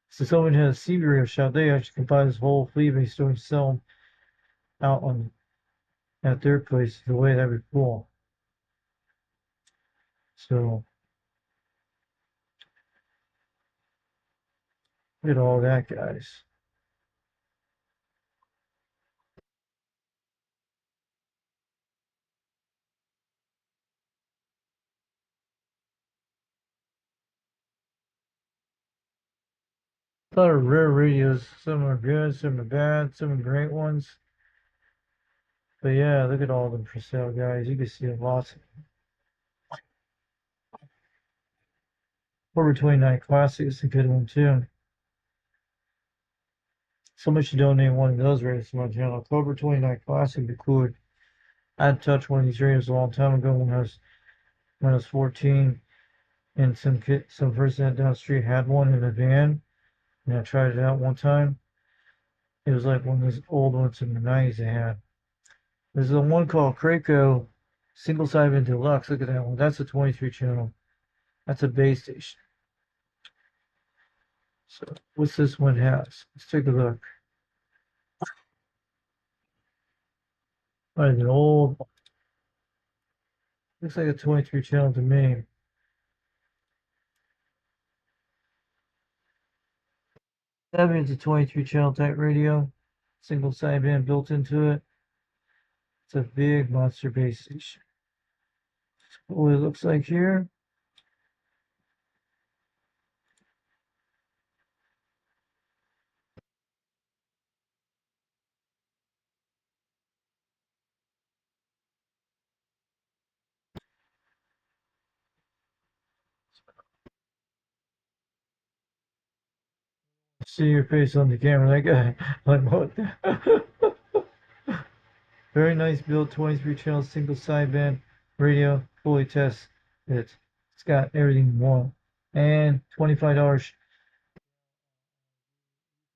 So someone has a CB radio shop. They actually can buy this whole Fleabay store and sell them out on at their place. The way that'd be cool. So look at all that, guys. A lot of rare radios. Some are good, some are bad, some are great ones. But yeah, look at all of them for sale, guys. You can see lots. Cobra 29 Classic is a good one too. Someone should donate one of those radios to my channel. Cobra 29 Classic would be cool. I'd touched one of these radios a long time ago when I was 14, and some person down the street had one in a van, and I tried it out one time. It was like one of those old ones in the 90s they had. There's the one called Kraco Single Sideband Deluxe. Look at that one. That's a 23 channel. That's a base station. So what's this one has? Let's take a look. An old. Looks like a 23 channel to me. That means a 23 channel type radio. Single sideband built into it. It's a big monster base station. What it looks like here. See your face on the camera, that guy. Like what? Very nice build, 23 channel single sideband radio, fully test it. It's got everything you want. And $25.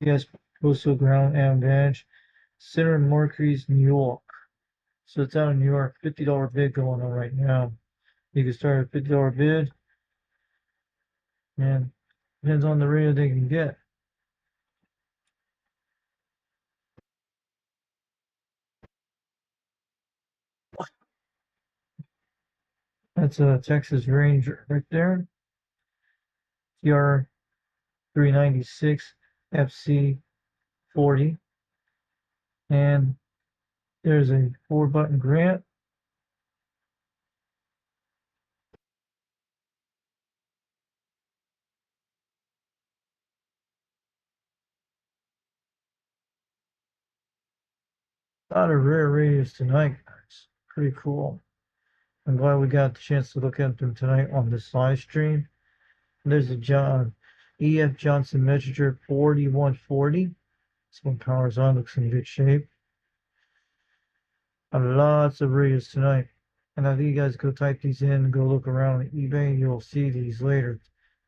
Yes, postal ground advantage. Center Marquis, New York. So it's out in New York. $50 bid going on right now. You can start a $50 bid. And depends on the radio they can get. That's a Texas Ranger right there. TR 396 FC 40. And there's a 4-button Grant. A lot of rare radios tonight, guys. Pretty cool. I'm glad we got the chance to look at them tonight on this live stream. There's a EF Johnson Messenger 4140. This one powers on, looks in good shape. Lots of radios tonight. And I think you guys go type these in and go look around on eBay. You'll see these later.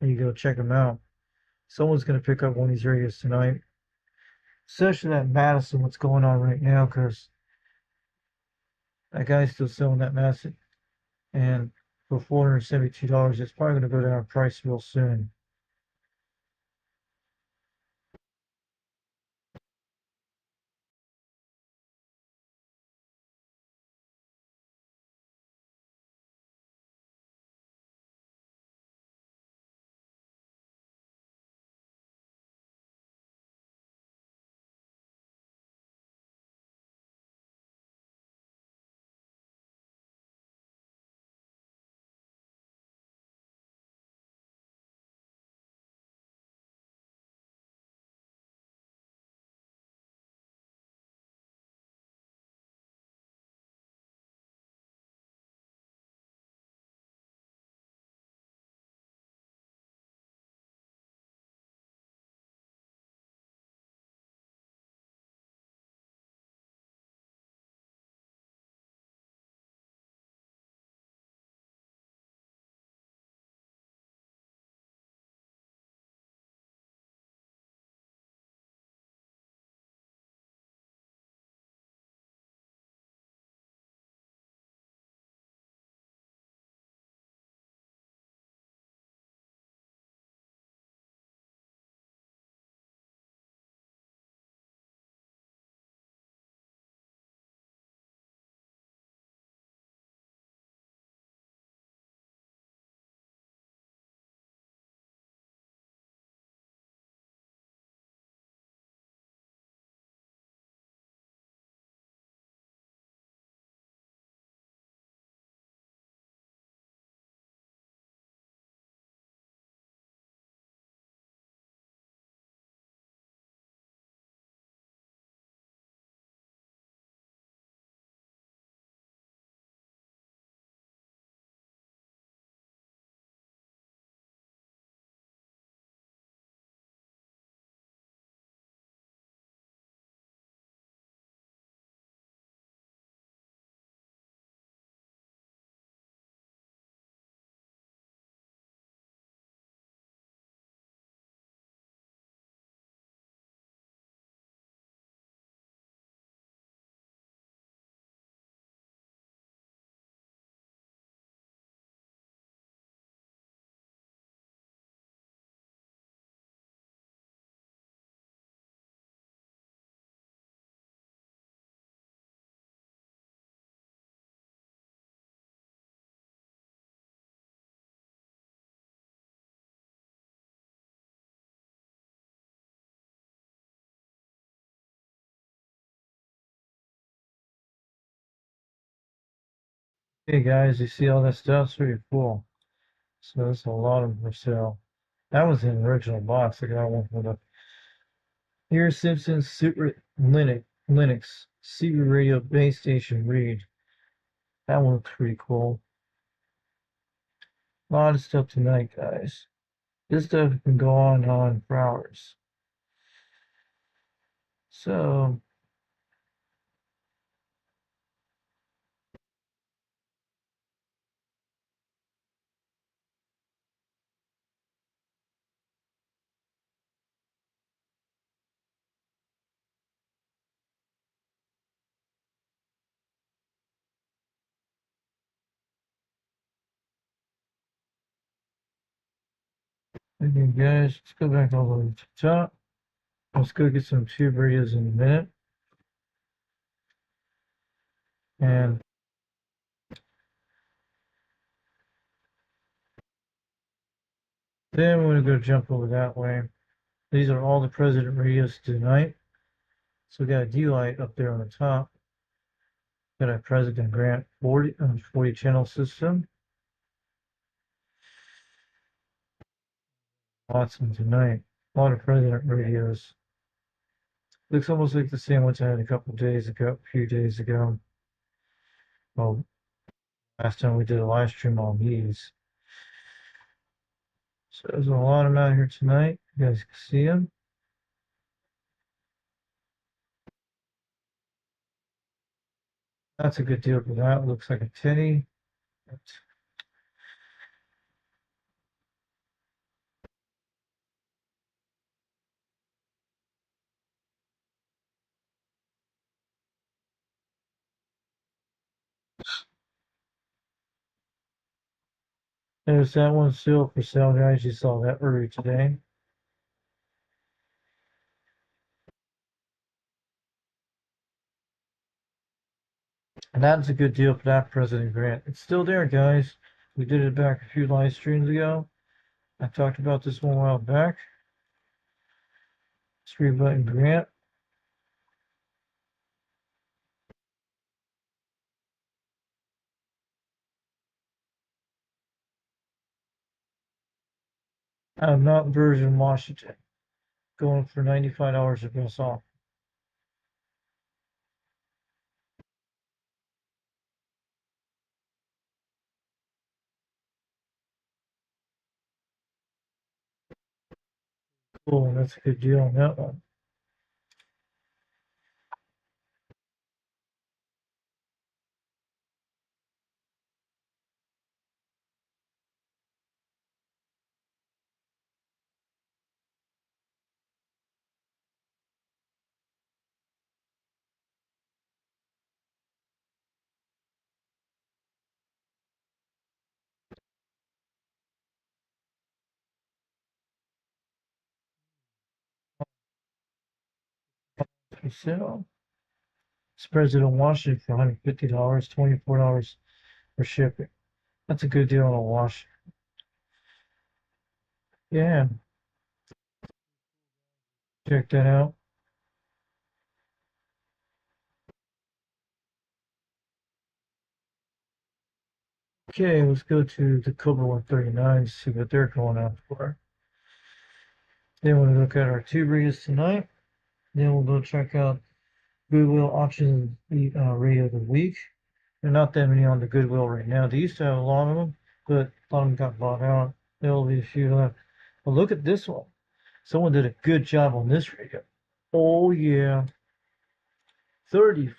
And you go check them out. Someone's going to pick up one of these radios tonight. Especially that Madison, what's going on right now, because that guy's still selling that Madison. And for $472, it's probably going to go down in price real soon. Hey guys, you see all that stuff? It's pretty cool. So there's a lot of them for sale. That was in the original box. I got one for the here Simpsons Super Linux CB radio base station read. That one looks pretty cool. A lot of stuff tonight, guys. This stuff can go on and on for hours. So again, guys, let's go back all the way to the top. Let's go get some tube radios in a minute. And then we're going to go jump over that way. These are all the president radios tonight. So we got a D-Light up there on the top. Got a President Grant 40 channel system. Lots of them tonight. A lot of president radios. Looks almost like the same ones I had a few days ago. Well, last time we did a live stream on these. So there's a lot of them out here tonight. You guys can see them. That's a good deal for that. Looks like a tinny. There's that one still for sale, guys. You saw that earlier today. And that's a good deal for that President Grant. It's still there, guys. We did it back a few live streams ago. I talked about this one a while back. 3-button Grant. Out of Mountain Version, Washington. Going for $95 at Best Off. Cool, that's a good deal on that one. For sale. It's President Washington for $150, $24 for shipping. That's a good deal on a wash. Yeah, check that out. Okay, let's go to the Cobra 139, see what they're going out for. Then we'll look at our tube radios tonight. Then we'll go check out Goodwill Auction Radio of the Week. There are not that many on the Goodwill right now. They used to have a lot of them, but a lot of them got bought out. There'll be a few left. But look at this one. Someone did a good job on this radio. Oh yeah, $34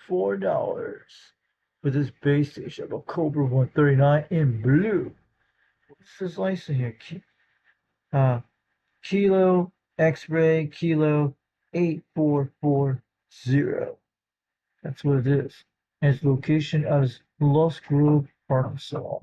for this base station of a Cobra 139 in blue. What's this license here? Kilo X-Ray Kilo 8440. That's what it is. And its location is Lost Grove, Arkansas.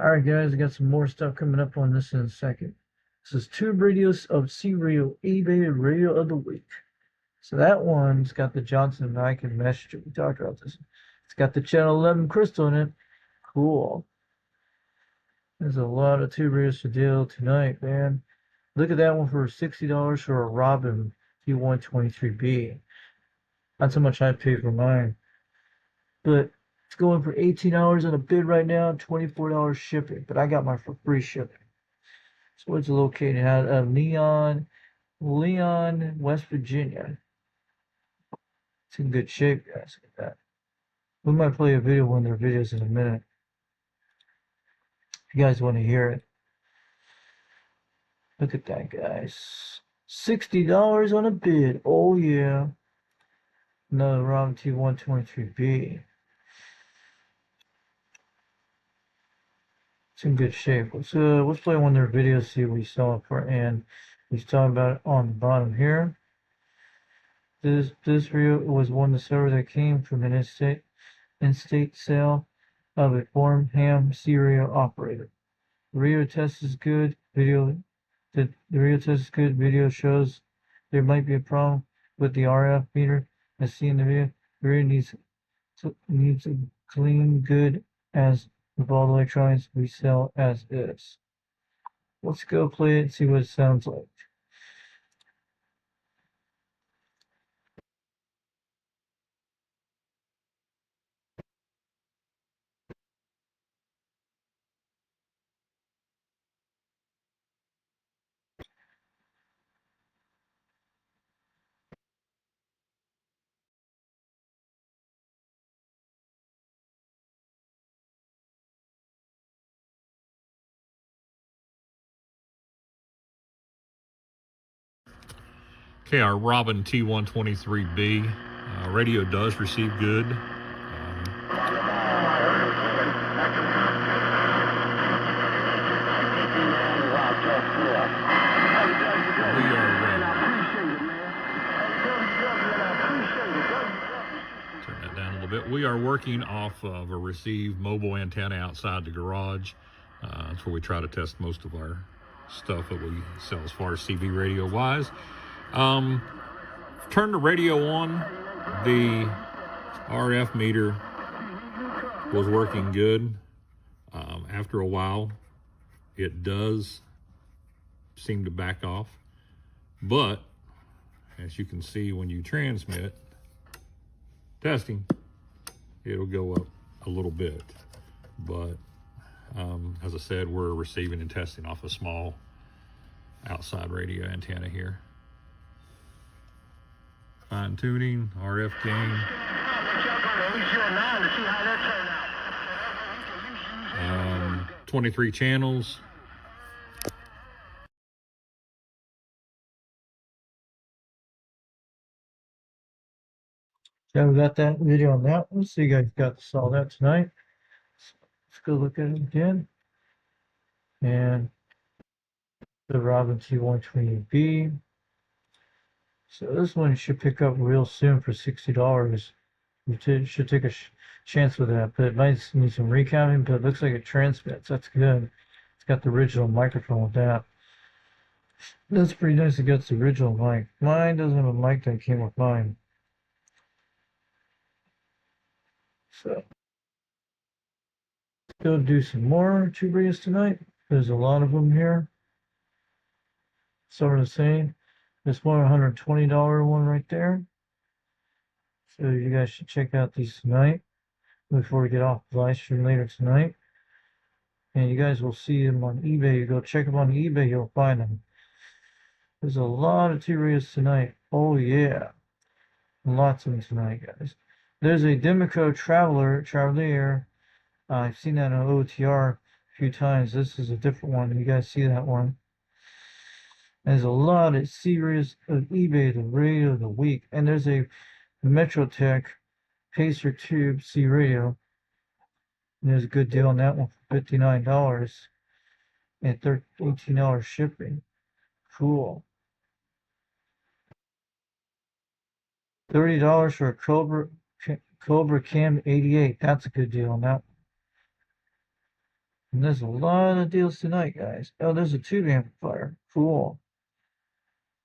All right, guys, I got some more stuff coming up on this in a second. This is Tube Radios of C-Radio eBay Radio of the Week. So that one's got the Johnson & Niken Messenger. We talked about this. It's got the Channel 11 crystal in it. Cool. There's a lot of Tube Radios to deal tonight, man. Look at that one for $60 for a Robin T123B. That's how much I paid for mine. But it's going for $18 on a bid right now, $24 shipping. But I got mine for free shipping. So it's located out of Leon, West Virginia. It's in good shape, guys. Look at that. We might play a video, one of their videos in a minute. If you guys want to hear it. Look at that, guys. $60 on a bid. Oh, yeah. Another Robin T123B. It's in good shape. Let's play one of their videos, see what we saw it for, and he's talking about it on the bottom here. This video was one of the servers that came from an in-state sale of a Farnham C-Radio operator. The radio test is good. The radio test is good. Video shows there might be a problem with the RF meter. As seen in the video, the radio needs a clean, good as with all the electronics we sell as is. Let's go play it and see what it sounds like. Okay, our Robin T123B radio does receive good. Turn that down a little bit. We are working off of a Receive mobile antenna outside the garage. That's where we try to test most of our stuff that we sell as far as CB radio wise. Turn the radio on. The RF meter was working good. After a while, it does seem to back off. But as you can see, when you transmit, testing, it'll go up a little bit. But as I said, we're receiving and testing off a small outside radio antenna here. Fine tuning, RF gain. 23 channels. So we got that video on that one, so you guys saw that tonight. Let's go look at it again. And the Robin T120B. So this one should pick up real soon for $60. You should take a chance with that, but it might need some recounting, but it looks like it transmits. That's good. It's got the original microphone with that. That's pretty nice. It gets the original mic. Mine doesn't have a mic that came with mine. So let's go do some more Tube Radios tonight. There's a lot of them here. Some are the same. This one, $120 one right there. So you guys should check out these tonight before we get off the live stream later tonight. And you guys will see them on eBay. You go check them on eBay, you'll find them. There's a lot of Tube Radios tonight. Oh yeah. Lots of them tonight, guys. There's a Demeco Traveler. I've seen that on OTR a few times. This is a different one. You guys see that one. There's a lot of series of eBay, the radio of the week. And there's a Metrotech Pacer Tube C radio. And there's a good deal on that one for $59 and $18 shipping. Cool. $30 for a Cobra Cam 88. That's a good deal on that one. And there's a lot of deals tonight, guys. Oh, there's a tube amplifier. Cool.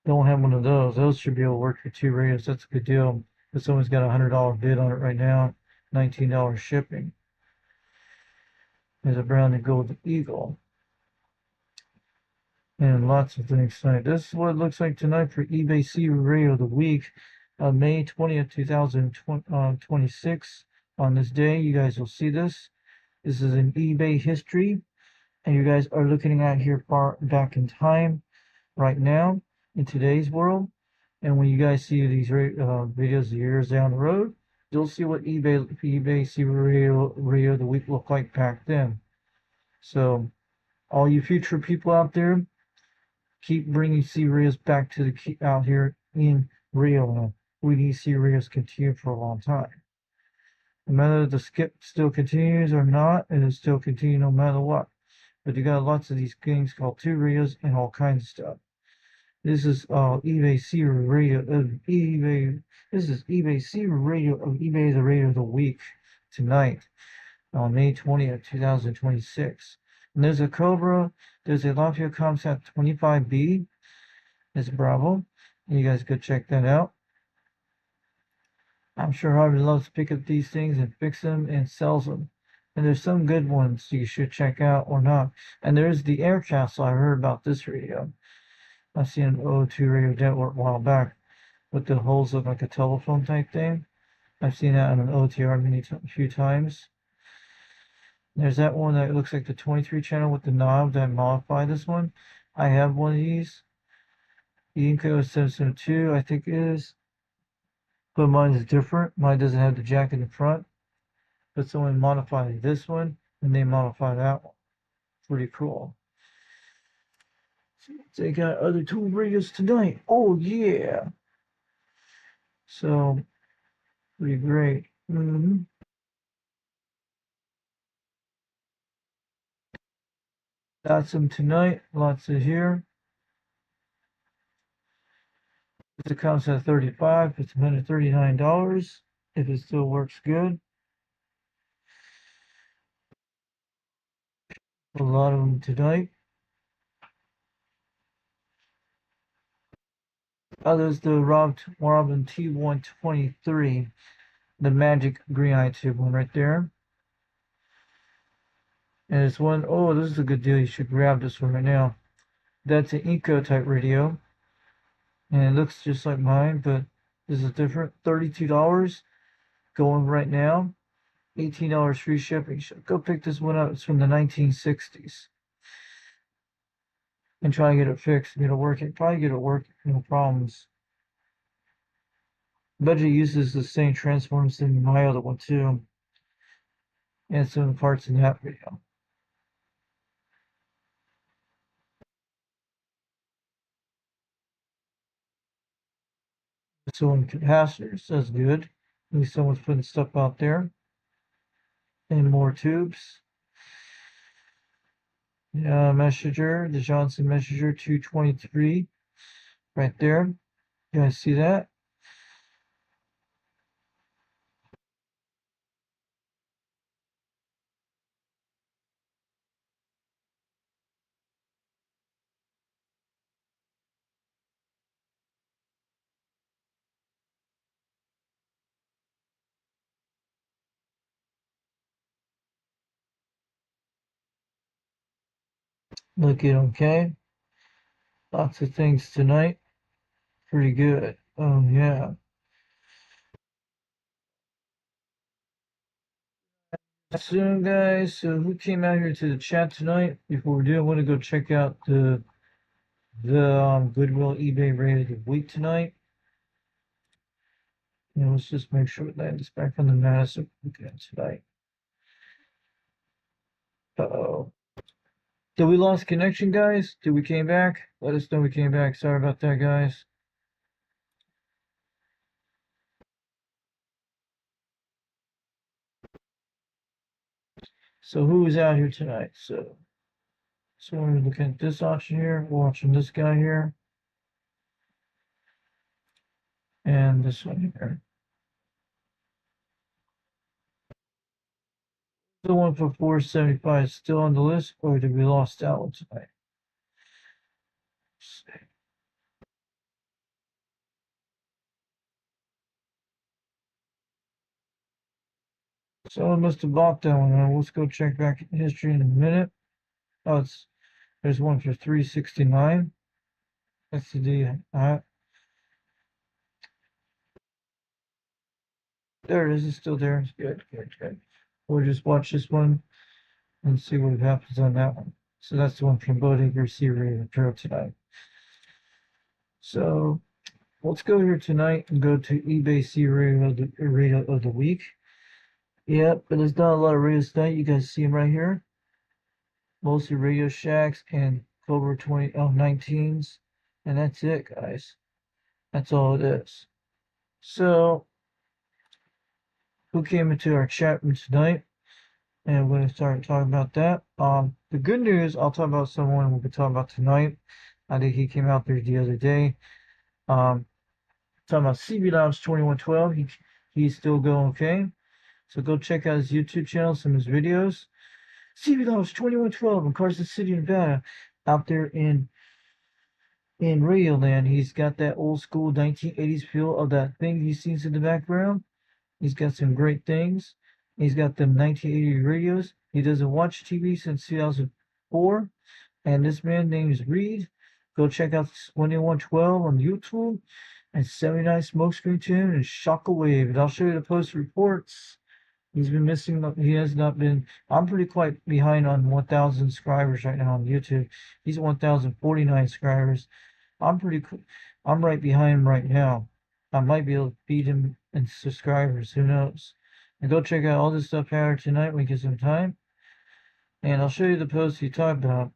Don't have one of those. Those should be able to work for 2 radios. That's a good deal. But someone's got a $100 bid on it right now. $19 shipping. There's a brown and gold eagle. And lots of things tonight. This is what it looks like tonight for eBay C Radio of the Week, May 20th, 2026. On this day, you guys will see this. This is an eBay history, and you guys are looking at here far back in time, right now, in today's world. And when you guys see these videos years down the road, you'll see what eBay C Radio of the Week looked like back then. So, all you future people out there, keep bringing C-Rios back to the out here in Rio land. We need C-Rios continue for a long time. No matter the skip still continues or not, it'll still continue no matter what. But you got lots of these things called 2 Rios and all kinds of stuff. This is eBay C Radio of eBay. This is eBay C Radio of eBay the Radio of the Week tonight on May 20th, 2026. And there's a Cobra, there's a Lafayette Comsat 25B, there's Bravo, and you guys go check that out. I'm sure Harvey loves to pick up these things and fix them and sells them. And there's some good ones you should check out or not. And there's the Air Castle. I heard about this radio. I've seen an O2 radio network a while back with the holes of like a telephone type thing. I've seen that on an OTR a few times. There's that one that looks like the 23 channel with the knob that modified this one. I have one of these. The Inco 772, I think it is. But mine is different. Mine doesn't have the jack in the front. But someone modified this one, and they modified that one. Pretty cool. They got other 2 radios tonight. Oh, yeah. So, pretty great. Got some tonight. Lots of here. If it comes at 35, it's $139 if it still works good. A lot of them tonight. There's the Robin T123, the magic green eye tube one right there. And it's one, oh, this is a good deal. You should grab this one right now. That's an Eco type radio. And it looks just like mine, but this is different. $32 going right now. $18 free shipping. Go pick this one up. It's from the 1960s. And try and get it fixed. Get it working. Probably get it working. No problems. Budget uses the same transformers in my other one too. And some parts in that video. So in capacitors, that's good. At least someone's putting stuff out there. And more tubes. Yeah, Messenger, the Johnson Messenger 223. Right there. You guys see that? Looking okay. Lots of things tonight. Pretty good. Oh, yeah. So, guys, so who came out here to the chat tonight? Before we do, I want to go check out the Goodwill eBay rated of the week tonight. And let's just make sure that it's back on the Madison weekend tonight. Uh-oh. Did we lost connection, guys? Did we came back? Let us know we came back. Sorry about that, guys. So who is out here tonight? So we're looking at this option here, watching this guy here, and this one here. The one for 475 is still on the list, or did we lost that one tonight? Someone must have bought that one. Let's go check back history in a minute. Oh, there's one for 369. That's the deal. There it is. It's still there. It's good, good, good. We'll just watch this one and see what happens on that one. So that's the one from Bodegar Series Pro tonight. So let's go here tonight and go to eBay C radio of the week. Yep, but there's not a lot of radios tonight. You guys see them right here. Mostly Radio Shacks and Cobra 19s. And that's it, guys. That's all it is. So, who came into our chat room tonight? And we're going to start talking about that. The good news, I'll talk about someone we'll be talking about tonight. I think he came out there the other day. Talking about CB Labs 2112. He's still going okay. So go check out his YouTube channel, some of his videos. CB Labs 2112 in Carson City, Nevada. Out there in Radio Land. He's got that old school 1980s feel of that thing he sees in the background. He's got some great things. He's got them 1980 radios. He doesn't watch TV since 2004. And this man named is Reed. Go check out 2112 on YouTube and 79 Smokescreen Tune and Shockwave. And I'll show you the post reports. He's been missing. He has not been. I'm pretty quite behind on 1,000 subscribers right now on YouTube. He's 1,049 subscribers. I'm right behind him right now. I might be able to beat him in subscribers. Who knows? And go check out all this stuff here tonight when we get some time. And I'll show you the post he talked about.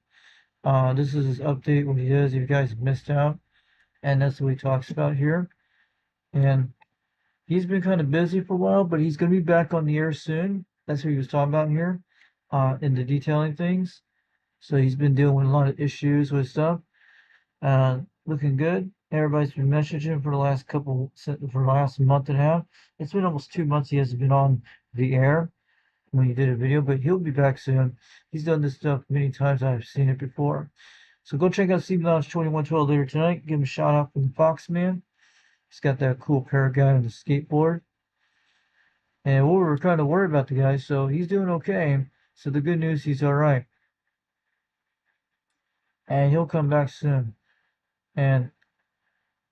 This is his update, what he does if you guys missed out. And that's what he talks about here. And he's been kind of busy for a while, but he's going to be back on the air soon. That's what he was talking about here, in the detailing things. So he's been dealing with a lot of issues with stuff. Looking good. Everybody's been messaging for the last month and a half. It's been almost 2 months he hasn't been on the air when he did a video, but he'll be back soon. He's done this stuff many times. I've seen it before. So go check out CB Lounge 2112 later tonight. Give him a shout out from the Fox Man. He's got that cool paraguay on the skateboard. And we were kind of worried about the guy, so he's doing okay. So the good news, he's all right. And he'll come back soon. And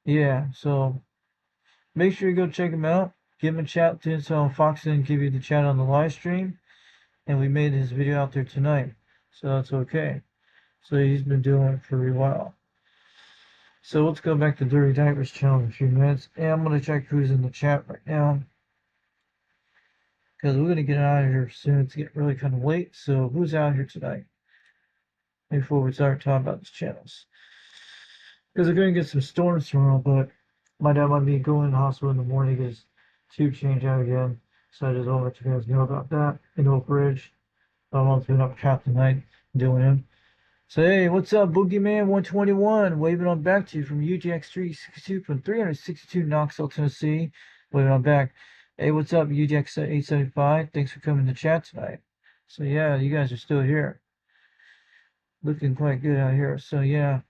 yeah, so make sure you go check him out. Give him a chat to so Fox didn't give you the chat on the live stream. And we made his video out there tonight. So that's okay. So he's been doing it for a while. So let's go back to Dirty Diapers channel in a few minutes. And I'm going to check who's in the chat right now. Because we're going to get out of here soon. It's getting really kind of late. So who's out here tonight? Before we start talking about these channels. Because we're going to get some storms tomorrow. But my dad might be going to the hospital in the morning to get his tube changed out again. So I just want to let you guys know about that in Oak Ridge. I've been up trap tonight doing him. So hey, what's up, Boogeyman 121? Waving on back to you from UGX 362 from 362 Knoxville, Tennessee. Waving on back. Hey, what's up, UGX 875? Thanks for coming to chat tonight. So yeah, you guys are still here. Looking quite good out here. So yeah,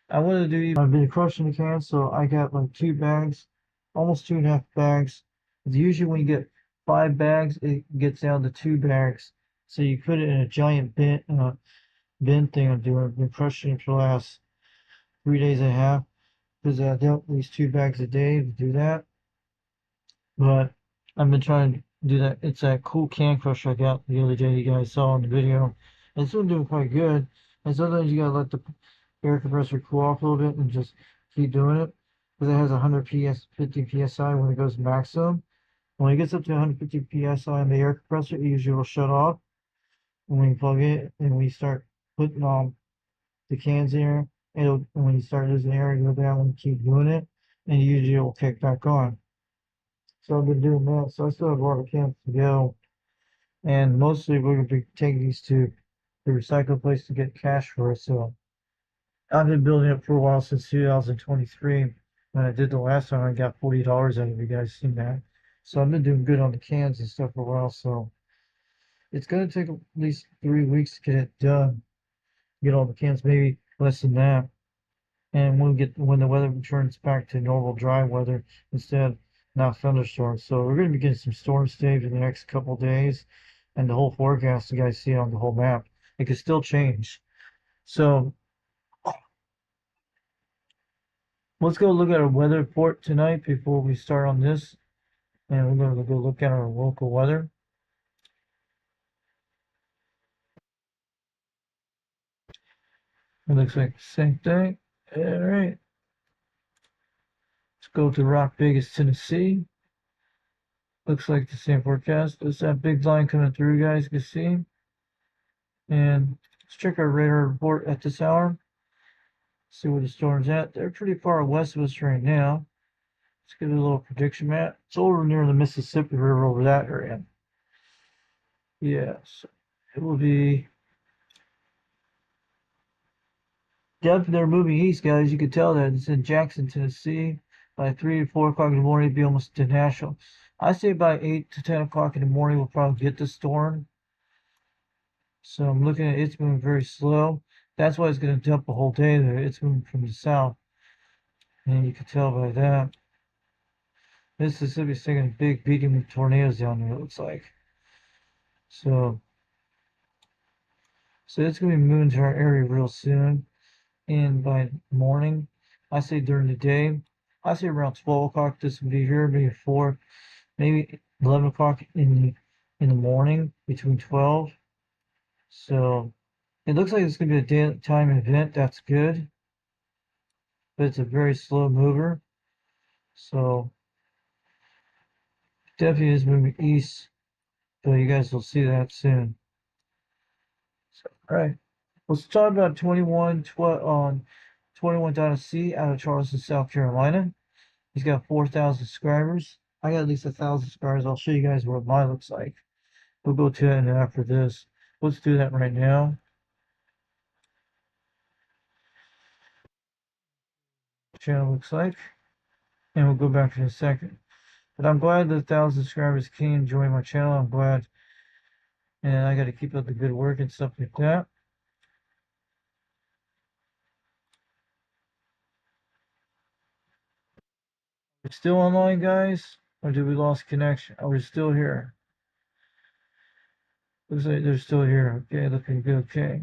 I wanted to do. I've been crushing the cans, so I got like 2 bags, almost 2.5 bags. Usually when you get 5 bags, it gets down to 2 bags. So you put it in a giant bin thing I'm doing. I've been crushing it for the last 3 days and a half because I dealt at least 2 bags a day to do that. But I've been trying to do that. It's that cool can crusher I got the other day you guys saw in the video. And it's been doing quite good. And sometimes you gotta let the air compressor cool off a little bit and just keep doing it because it has 150 psi when it goes maximum. When it gets up to 150 psi on the air compressor, it usually will shut off. And when you plug it and we start putting the cans in there, and when you start losing air, you go down and keep doing it, and usually it will kick back on. So I've been doing that. So I still have a lot of cans to go, and mostly we're going to be taking these to the recycle place to get cash for it. So I've been building up for a while since 2023. When I did the last time, I got $40 out of it. You guys seen that? So I've been doing good on the cans and stuff for a while. So it's gonna take at least 3 weeks to get it done. Get all the cans, maybe less than that. And when the weather returns back to normal dry weather instead of not thunderstorms. So we're gonna be getting some storm saved in the next couple of days, and the whole forecast you guys see on the whole map. It could still change. So let's go look at our weather report tonight before we start on this. And we're going to go look at our local weather. It looks like the same thing. All right. Let's go to Rock Vegas, Tennessee. Looks like the same forecast. There's that big line coming through, guys. You can see. And let's check our radar report at this hour. See where the storm's at. They're pretty far west of us right now. Let's get a little prediction map. It's over near the Mississippi River over that area. Yes. It will be. Definitely they're moving east, guys. You can tell that it's in Jackson, Tennessee. By 3 to 4 o'clock in the morning, it'd be almost to Nashville. I say by 8 to 10 o'clock in the morning, we'll probably get the storm. So I'm looking at it's moving very slow. That's why it's going to dump a whole day there. It's moving from the south. And you can tell by that. Mississippi's taking a big beating with tornadoes down there, it looks like. So it's going to be moving to our area real soon. And by morning, I say during the day, I say around 12 o'clock this will be here, maybe 4, maybe 11 o'clock in the morning, between 12. So it looks like it's going to be a daytime event. That's good. But it's a very slow mover. So definitely is moving east. So you guys will see that soon. So, all right. Let's talk about 21.C out of Charleston, South Carolina. He's got 4,000 subscribers. I got at least 1,000 subscribers. I'll show you guys what mine looks like. We'll go to it after this. Let's do that right now. Channel looks like. And we'll go back in a second. But I'm glad that 1,000 subscribers came join my channel. I'm glad. And I got to keep up the good work and stuff like that. We're still online, guys? Or did we lost connection? Oh, we're still here. Looks like they're still here. Okay, looking good. Okay.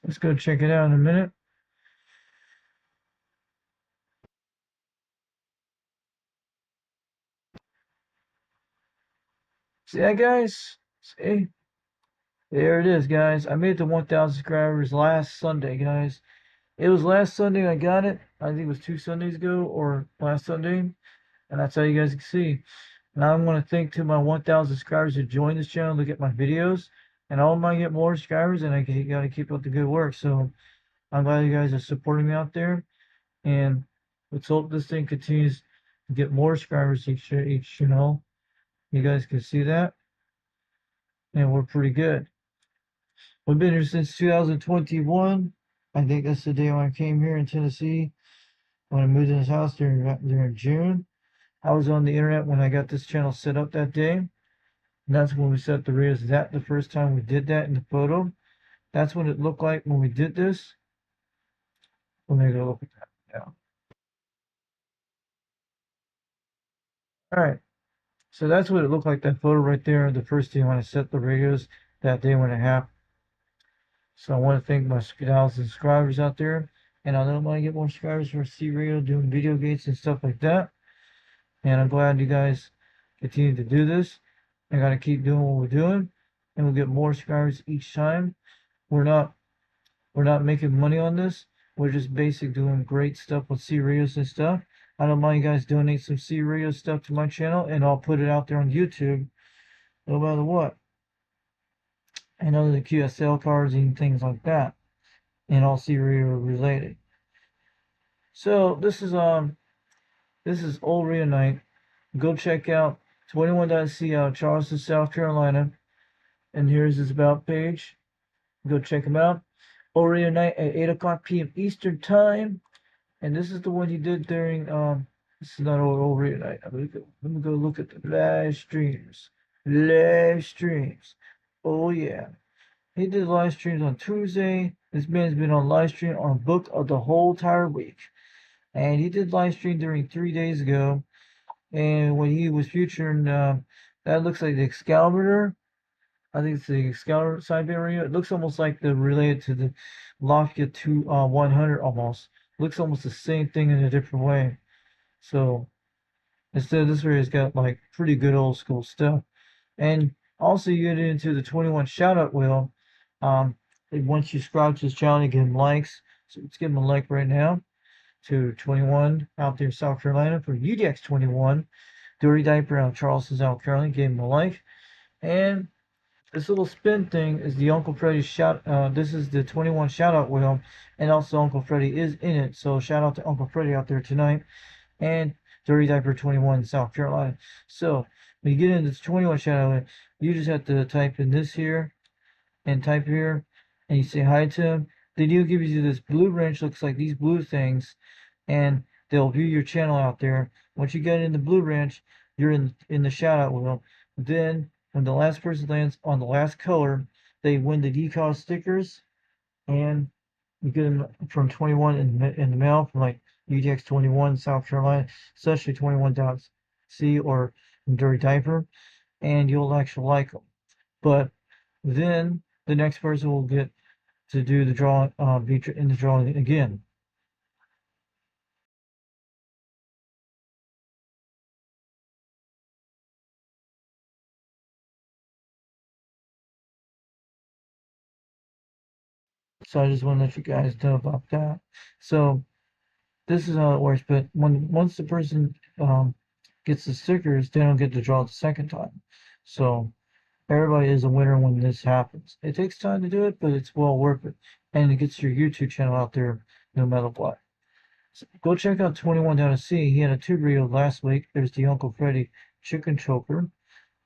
Let's go check it out in a minute. See that, guys? See? There it is, guys. I made it to 1,000 subscribers last Sunday, guys. It was last Sunday I got it. I think it was 2 Sundays ago or last Sunday. And that's how you guys can see. Now I want to thank to my 1,000 subscribers who joined this channel, look at my videos. And I want to get more subscribers, and I got to keep up the good work. So I'm glad you guys are supporting me out there. And let's hope this thing continues to get more subscribers each, you know. You guys can see that. And we're pretty good. We've been here since 2021. I think that's the day when I came here in Tennessee. When I moved in this house during June. I was on the internet when I got this channel set up that day. And that's when we set the radios. That the first time we did that in the photo. That's what it looked like when we did this. Let me go look at that now. Alright. So that's what it looked like, that photo right there, the first day when I set the radios that day when it happened. So I want to thank my 1,000 subscribers out there. And I know I'm going to get more subscribers for C Radio doing video gates and stuff like that. And I'm glad you guys continue to do this. I got to keep doing what we're doing. And we'll get more subscribers each time. We're not making money on this. We're just basically doing great stuff with C Radios and stuff. I don't mind you guys donate some C Radio stuff to my channel, and I'll put it out there on YouTube no matter what. And other than QSL cards and things like that. And all C Radio related. So this is Old Radio Night. Go check out 21.c out of Charleston, South Carolina. And here's his about page. Go check him out. Oreo night at 8 o'clock p.m. Eastern time. And this is the one he did during this is not Oreo night. Let me go look at the live streams. Live streams. Oh yeah. He did live streams on Tuesday. This man's been on live stream on book of the whole entire week. And he did live stream during 3 days ago. And when he was featuring that looks like the Excalibur. I think it's the Excalibur Siberia. It looks almost like the related to the Lafayette 100 almost. Looks almost the same thing in a different way. So instead of this area, it's got like pretty good old school stuff. And also you get into the 21 shout out wheel. Once you subscribe to his channel, you give him likes. So let's give him a like right now to 21 out there in South Carolina for UDX 21. Dirty Diaper out of Charleston, South Carolina. Gave him a like. And this little spin thing is the Uncle Freddy shout. This is the 21 shout out wheel, and also Uncle Freddy is in it. So shout out to Uncle Freddy out there tonight, and Dirty Diaper 21 in South Carolina. So when you get into this 21 shout out wheel, you just have to type in this here, and type here, and you say hi to him. Then he'll give you this blue wrench, looks like these blue things, and they'll view your channel out there. Once you get in the blue wrench, you're in the shout out wheel. Then when the last person lands on the last color, they win the decal stickers, and you get them from 21 in the mail from like UTX 21 South Carolina, especially 21.c or Dirty Diaper, and you'll actually like them. But then the next person will get to do the drawing, be in the drawing again. So I just want to let you guys know about that. So this is how it works. But once the person gets the stickers, they don't get to draw the second time. So everybody is a winner when this happens. It takes time to do it, but it's well worth it, and it gets your YouTube channel out there no matter what. So go check out 21.c. He had a tube video last week. There's the Uncle Freddy chicken choker,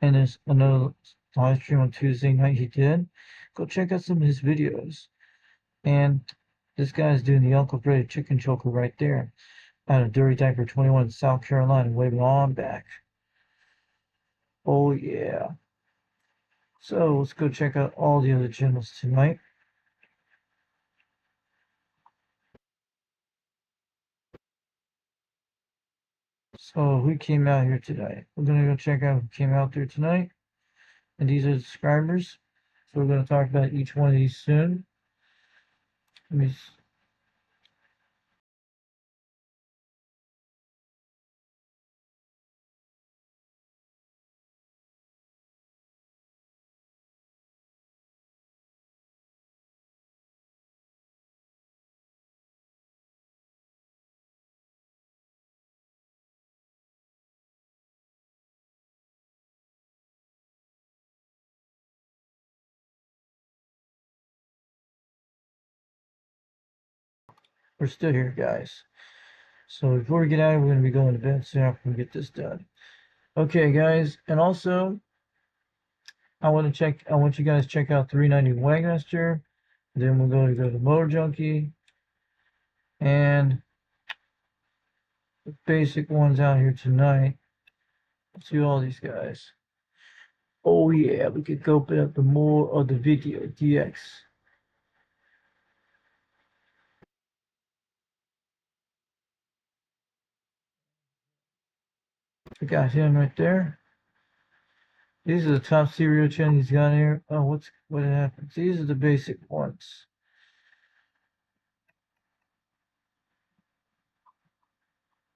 and there's another live stream on Tuesday night he did. Go check out some of his videos. And this guy's doing the Uncle Freddy chicken choker right there out of Dirty Diaper 21 South Carolina, way on back. Oh yeah. So let's go check out all the other channels tonight. So who came out here today? We're gonna go check out who came out there tonight. And these are the subscribers. So we're gonna talk about each one of these soon. Let me we're still here, guys. So before we get out, we're going to be going to bed soon after we get this done. Okay, guys, and also I want you guys to check out 390 Wagmaster. Then we're go to Motor Junkie and the basic ones out here tonight. Let's see all these guys. Oh yeah, we could go open up the more of the video DX. We got him right there. These are the top serial channels he's got here. Oh, what happens? These are the basic ones.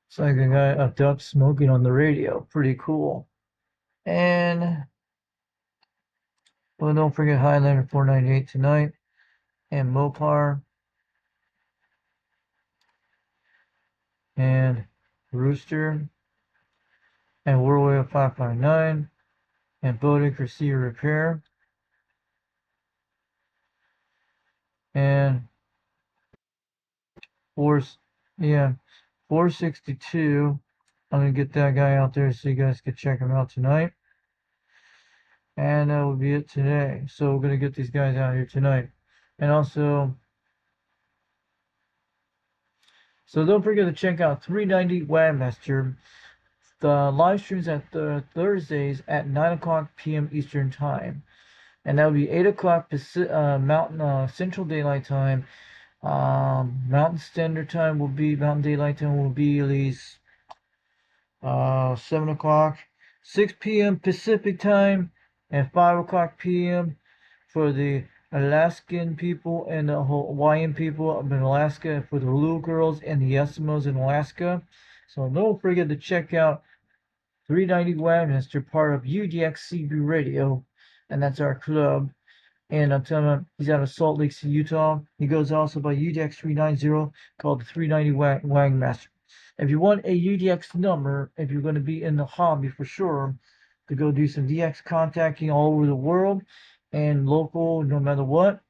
It's like a guy up top smoking on the radio. Pretty cool. And well, don't forget Highlander 498 tonight and Mopar and Rooster and World War 559 and Bowden Garcia Repair and Force, yeah, 462 I'm gonna get that guy out there so you guys can check him out tonight. And that will be it today. So we're gonna get these guys out here tonight. And also, so don't forget to check out 390 Webmaster. The live streams at the Thursdays at 9 o'clock p.m. Eastern Time. And that will be 8 o'clock Mountain Central Daylight Time. Mountain Standard Time will be, Mountain Daylight Time will be at least 7 o'clock. 6 p.m. Pacific Time and 5 o'clock p.m. for the Alaskan people and the Hawaiian people in Alaska, for the little girls and the Eskimos in Alaska. So don't forget to check out 390 Webmaster, part of UDXCB Radio, and that's our club. And I'm telling you, he's out of Salt Lake City, Utah. He goes also by UDX 390, called the 390 Wagmaster. If you want a UDX number, if you're going to be in the hobby for sure, to go do some DX contacting all over the world and local, no matter what.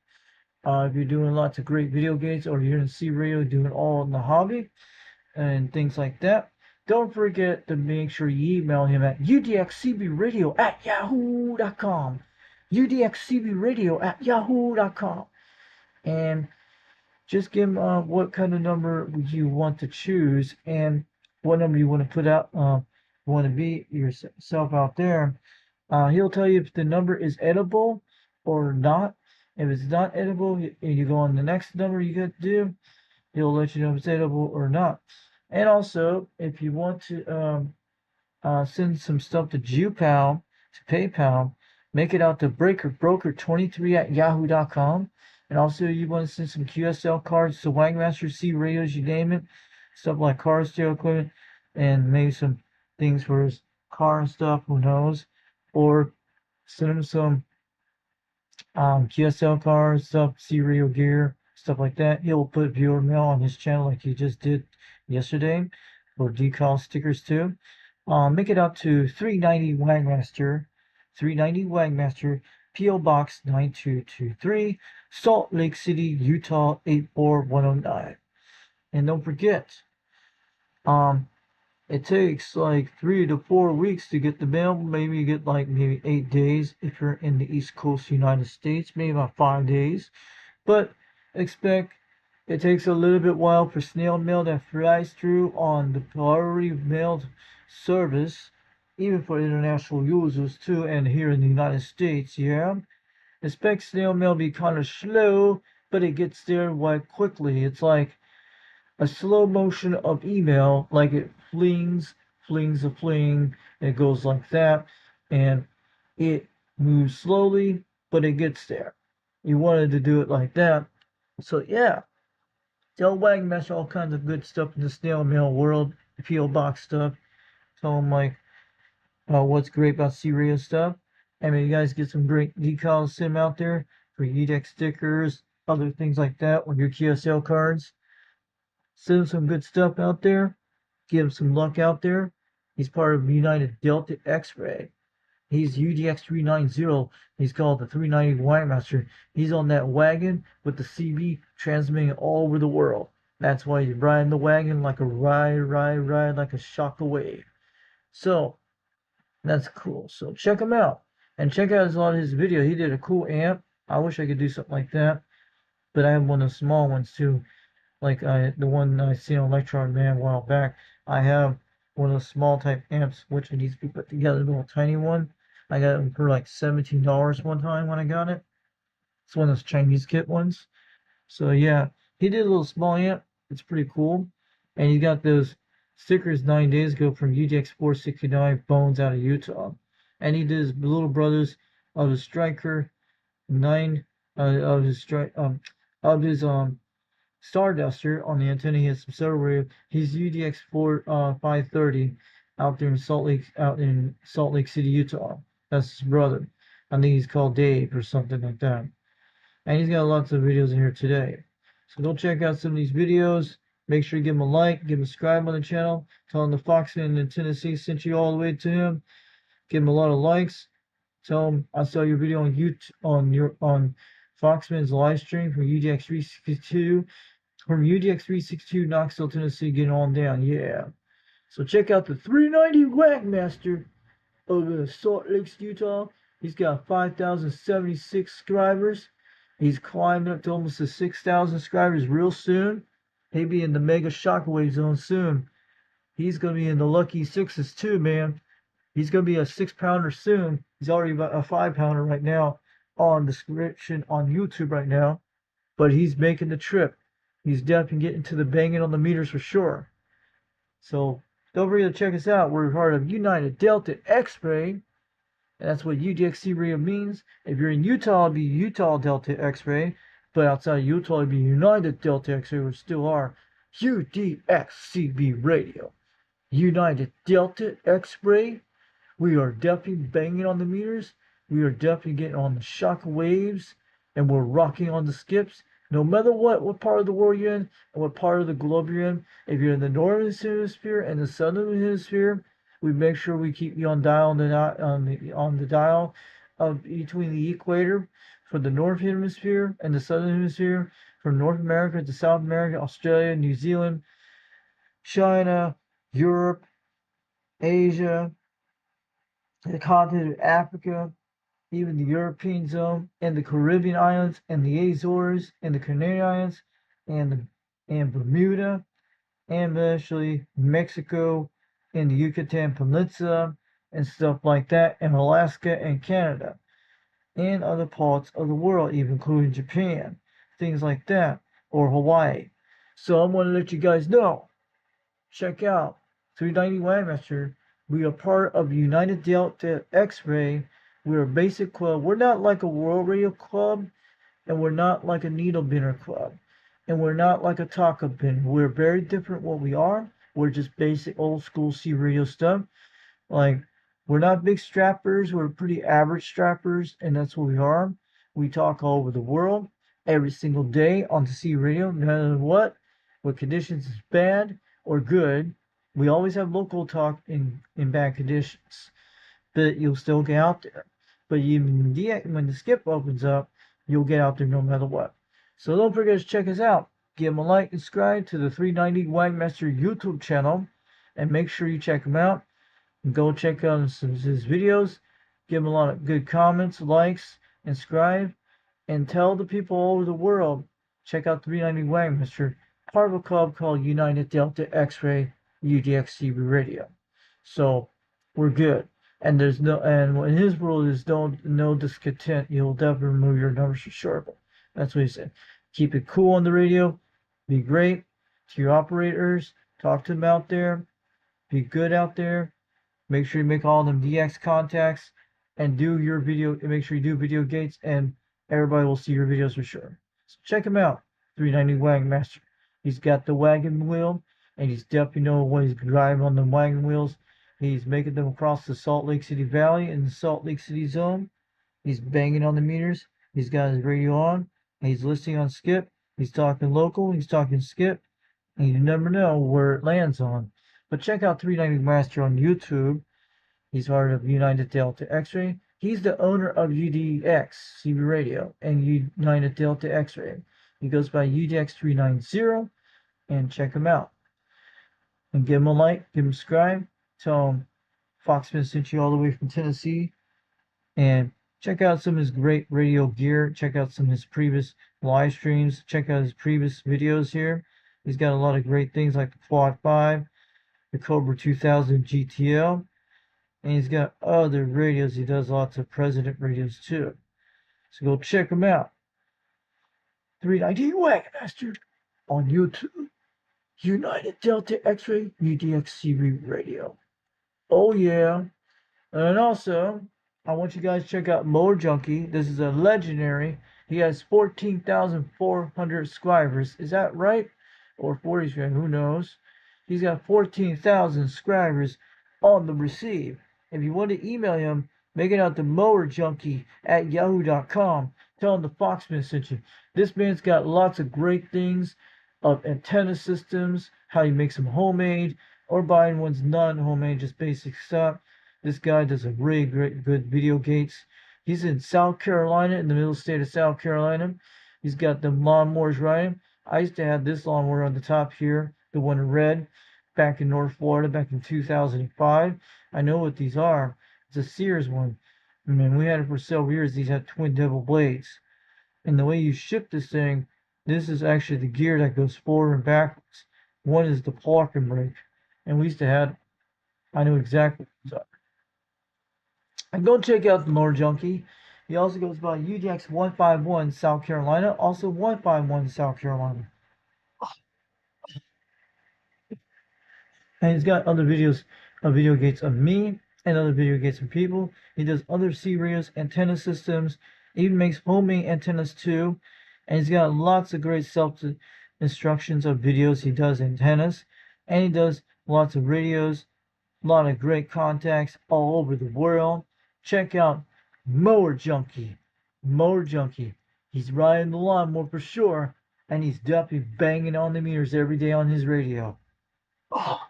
If you're doing lots of great video games, or you're in C Radio doing all in the hobby and things like that, don't forget to make sure you email him at udxcbradio@yahoo.com. udxcbradio@yahoo.com. And just give him what kind of number you want to choose and what number you want to put out, want to be yourself out there. He'll tell you if the number is edible or not. If it's not edible, you go on the next number you got to do. He'll let you know if it's edible or not. And also, if you want to send some stuff to JewPal, to PayPal, make it out to broker23@yahoo.com. And also, you want to send some QSL cards to Wagmaster, C radios, you name it, stuff like car stereo equipment, and maybe some things for his car and stuff, who knows. Or send him some QSL cards, stuff, C radio gear, stuff like that. He'll put viewer mail on his channel like he just did yesterday, or decal stickers too. Make it out to 390 Wagmaster, 390 Wagmaster, P.O. Box 9223, Salt Lake City, Utah 84109. And don't forget, it takes like 3 to 4 weeks to get the mail. Maybe you get like maybe 8 days if you're in the East Coast United States, maybe about 5 days. But expect it takes a little bit while for snail mail that flies through on the priority mail service, even for international users too, and here in the United States, yeah. Expect snail mail to be kind of slow, but it gets there quite quickly. It's like a slow motion of email, like it flings a fling, and it goes like that, and it moves slowly, but it gets there. You wanted to do it like that. So yeah, tell Wagmaster all kinds of good stuff in the snail mail world, the P.O. Box stuff. Tell him like what's great about C-Radio stuff. I mean, you guys get some great decals, send them out there for UDEX stickers, other things like that with your QSL cards. Send him some good stuff out there. Give him some luck out there. He's part of United Delta X-Ray. He's UDX 390. He's called the 390 Wagmaster. He's on that wagon with the CB transmitting all over the world. That's why he's riding the wagon like a ride like a shock away. So that's cool. So check him out. And check out a lot of his video. He did a cool amp. I wish I could do something like that. But I have one of the small ones too. Like the one I seen on Electron Man a while back. I have one of the small type amps, which needs to be put together, a little tiny one. I got it for like $17 one time when I got it. It's one of those Chinese kit ones. So yeah, he did a little small amp. It's pretty cool. And he got those stickers 9 days ago from UDX 469 Bones out of Utah. And he did his little brothers of his Striker 9 of his Starduster on the antenna. He has some cell radio. He's UDX 530 out in Salt Lake City, Utah. That's his brother. I think he's called Dave or something like that. And he's got lots of videos in here today. So go check out some of these videos. Make sure you give him a like, give him a subscribe on the channel. Tell him the Foxman in Tennessee sent you all the way to him. Give him a lot of likes. Tell him I saw your video on YouTube on Foxman's live stream from UDX 362. From UDX 362, Knoxville, Tennessee, getting on down. Yeah. So check out the 390 Wagmaster over in Salt Lake, Utah. He's got 5,076 subscribers. He's climbing up to almost to 6,000 subscribers real soon. He'll be in the mega shockwave zone soon. He's going to be in the lucky sixes too, man. He's going to be a 6-pounder soon. He's already about a 5-pounder right now on description on YouTube right now. But he's making the trip. He's definitely getting to the banging on the meters for sure. So don't forget to check us out. We're part of United Delta X-Ray. And that's what UDXC radio means. If you're in Utah, it'll be Utah Delta X-Ray. But outside of Utah, it'll be United Delta X-Ray, which still are UDXCB radio. United Delta X-Ray. We are definitely banging on the meters. We are definitely getting on the shock waves. And we're rocking on the skips. No matter what part of the world you're in and what part of the globe you're in. If you're in the northern hemisphere and the southern hemisphere, we make sure we keep you on the dial of between the equator for the north hemisphere and the southern hemisphere, from North America to South America, Australia, New Zealand, China, Europe, Asia, the continent of Africa, even the European zone, and the Caribbean islands, and the Azores, and the Canary Islands, and Bermuda, and eventually Mexico, and the Yucatan Peninsula, and stuff like that, and Alaska and Canada, and other parts of the world, even including Japan, things like that, or Hawaii. So I'm going to let you guys know. Check out 390 Wagmaster. We are part of United Delta X-Ray. We're a basic club. We're not like a World Radio Club, and we're not like a Needle Bender Club, and we're not like a Taco Bin. We're very different what we are. We're just basic old school C radio stuff. Like, we're not big strappers. We're pretty average strappers, and that's what we are. We talk all over the world every single day on the C radio, no matter what conditions is bad or good. We always have local talk in bad conditions, but you'll still get out there. But even when the skip opens up, you'll get out there no matter what. So don't forget to check us out. Give them a like and subscribe to the 390 Wagmaster YouTube channel, and make sure you check him out. And go check out his videos. Give him a lot of good comments, likes, and subscribe. And tell the people all over the world, check out 390 Wagmaster, part of a club called United Delta X-Ray UDXCB Radio. So we're good. And there's in his rule is no discontent. You'll definitely remove your numbers for sure. But that's what he said. Keep it cool on the radio. Be great to your operators. Talk to them out there. Be good out there. Make sure you make all them DX contacts and do your video. Make sure you do video gates, and everybody will see your videos for sure. So check him out. 390 Wagmaster. He's got the wagon wheel, and he's definitely know what he's driving on the wagon wheels. He's making them across the Salt Lake City Valley and the Salt Lake City zone. He's banging on the meters. He's got his radio on. And he's listening on skip. He's talking local. He's talking skip. And you never know where it lands on. But check out 390 Master on YouTube. He's part of United Delta X-Ray. He's the owner of UDX CB Radio and United Delta X-Ray. He goes by UDX390. And check him out. And give him a like. Give him a subscribe. Tell him Foxman sent you all the way from Tennessee. And check out some of his great radio gear. Check out some of his previous live streams. Check out his previous videos here. He's got a lot of great things like the Quad 5, the Cobra 2000 GTL. And he's got other radios. He does lots of President radios too. So go check him out. 390 Wagmaster on YouTube. United Delta X-Ray UDXCB Radio. Oh yeah. And also, I want you guys to check out Mower Junkie. This is a legendary. He has 14,400 subscribers. Is that right? Or 40, who knows? He's got 14,000 subscribers on the receive. If you want to email him, make it out to mowerjunkie@yahoo.com. Tell him the Foxman sent you. This man's got lots of great things of antenna systems, how he makes them homemade, or buying ones non-homemade, just basic stuff. This guy does a really good video gates. He's in South Carolina, in the middle state of South Carolina. He's got them lawnmowers riding. I used to have this lawnmower on the top here, the one in red. back in North Florida back in 2005. I know what these are. It's a Sears one. I mean, we had it for several years. These had twin double blades. And the way you ship this thing, this is actually the gear that goes forward and backwards. One is the parking brake. And we used to have, I know exactly what these are. And go check out the Motor Junkie. He also goes by UDX 151 South Carolina, also 151 South Carolina. And he's got other videos of video gates of me and other video gates of people. He does other C-radios, antenna systems, even makes homemade antennas too. And he's got lots of great self instructions of videos. He does antennas and he does lots of radios, a lot of great contacts all over the world. Check out Mower Junkie. Mower Junkie. He's riding the lawnmower for sure, and he's definitely banging on the meters every day on his radio. Oh,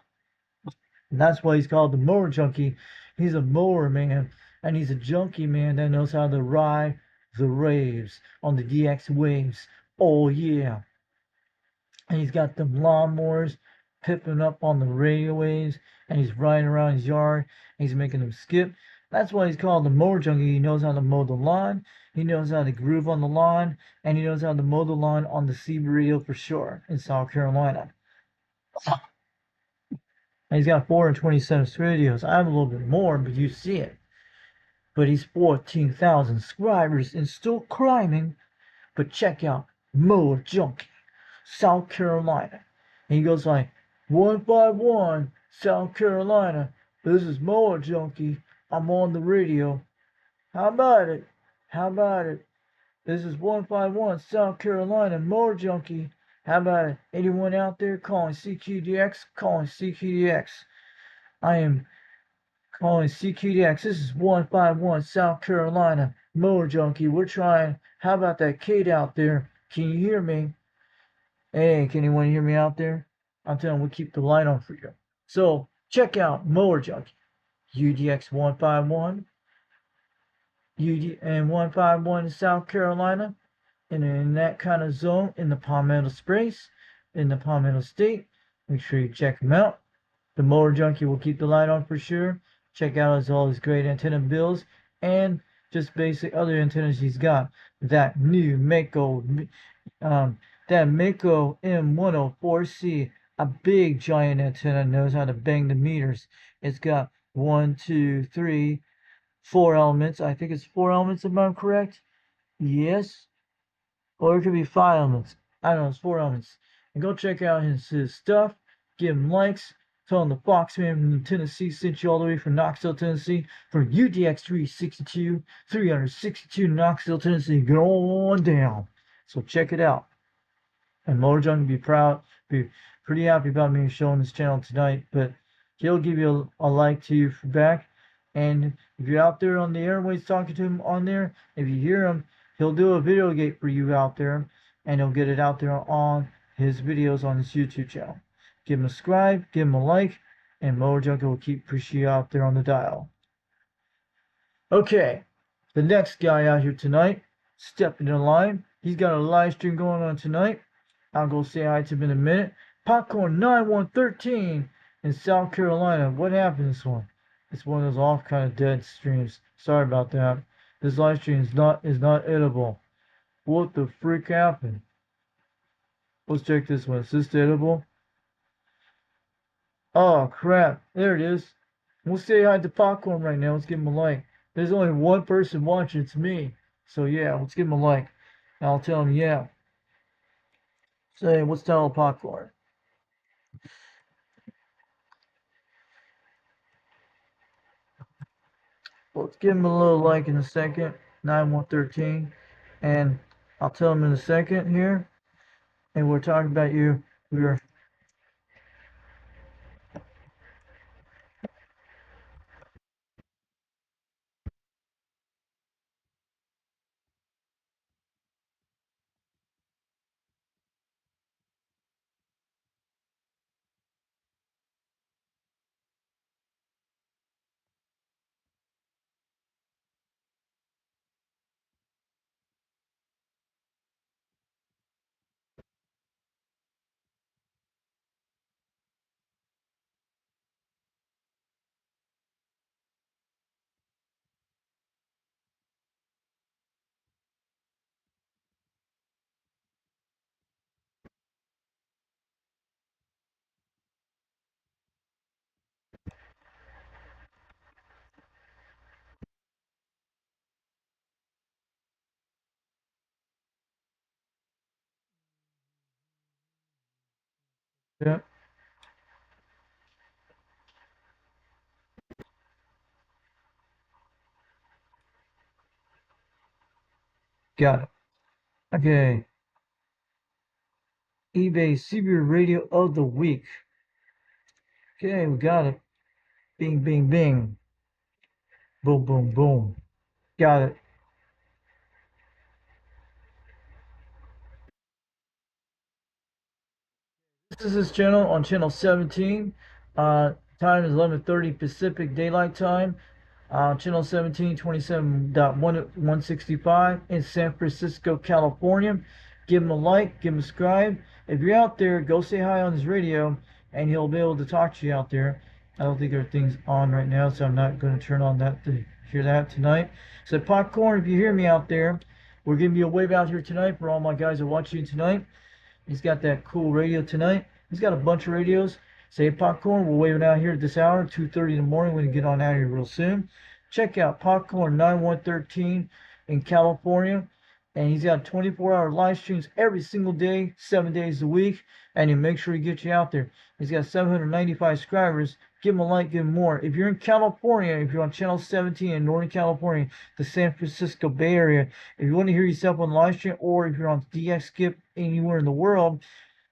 and that's why he's called the Mower Junkie. He's a mower man, and he's a junkie man that knows how to ride the waves on the DX waves. Oh yeah. And he's got them lawnmowers pipping up on the radio waves, and he's riding around his yard, and he's making them skip. That's why he's called the mower junkie. He knows how to mow the lawn, he knows how to groove on the lawn, and he knows how to mow the lawn on the CB radio for sure in South Carolina. And he's got 427 videos. I have a little bit more, but you see it. But he's 14,000 subscribers and still climbing. But check out Mower Junkie, South Carolina. And he goes like, 151, South Carolina. This is Mower Junkie. I'm on the radio. How about it? How about it? This is 151, South Carolina, Mower Junkie. How about it? Anyone out there calling CQDX? Calling CQDX. I am calling CQDX. This is 151, South Carolina, Mower Junkie. We're trying. How about that Kate out there? Can you hear me? Hey, can anyone hear me out there? I'm telling you, we keep the light on for you. So check out Mower Junkie, UDX 151, and 151 in South Carolina, and in that kind of zone in the Palmetto Springs, in the Palmetto State. Make sure you check him out. The Mower Junkie will keep the light on for sure. Check out all his great antenna builds and just basic other antennas he's got. That new Mako that Mako M104C, a big giant antenna, knows how to bang the meters. It's got 1, 2, 3, 4 elements. I think it's 4 elements if I'm correct. Yes. Or it could be 5 elements. I don't know, it's 4 elements. And go check out his stuff. Give him likes. Tell him the Foxman from Tennessee sent you all the way from Knoxville, Tennessee. For UDX 362 Knoxville, Tennessee. Go on down. So check it out. And Motor Junkie be proud, be pretty happy about me showing this channel tonight. But he'll give you a like to you back. And if you're out there on the airways talking to him on there, if you hear him, he'll do a video gate for you out there. And he'll get it out there on his videos on his YouTube channel. Give him a subscribe, give him a like, and Motor Junkie will keep pushing you out there on the dial. Okay, the next guy out here tonight, stepping in line. He's got a live stream going on tonight. I'll go say hi to him in a minute. Popcorn 9113 in South Carolina. What happened this one? It's one of those off kind of dead streams. Sorry about that. This live stream is not edible. What the frick happened? Let's check this one. Is this edible? Oh crap. There it is. We'll say hi to Popcorn right now. Let's give him a like. There's only one person watching. It's me. So yeah, let's give him a like. And I'll tell him yeah. Say, what's tell Popcorn? Let's give him a little like in a second. 9113. And I'll tell him in a second here. And we're talking about you. We're Yeah. Got it. Okay. eBay CB Radio of the Week. Okay, we got it. Bing, bing, bing. Boom, boom, boom. Got it. This is his channel on channel 17. Time is 11:30 Pacific Daylight Time. Channel 17, 27.165 in San Francisco, California. Give him a like, give him a subscribe. If you're out there, go say hi on his radio, and he'll be able to talk to you out there. I don't think everything's on right now, so I'm not going to turn on that to hear that tonight. So, Popcorn, if you hear me out there, we're giving you a wave out here tonight for all my guys that are watching tonight. He's got that cool radio tonight. He's got a bunch of radios. Say Popcorn, we're waving out here at this hour, 2:30 in the morning. We're going to get on out here real soon. Check out Popcorn 9113 in California. And he's got 24-hour live streams every single day, 7 days a week. And he'll make sure he gets you out there. He's got 795 subscribers. Give him a like, give him more. If you're in California, if you're on Channel 17 in Northern California, the San Francisco Bay Area, if you want to hear yourself on live stream, or if you're on DX Skip anywhere in the world,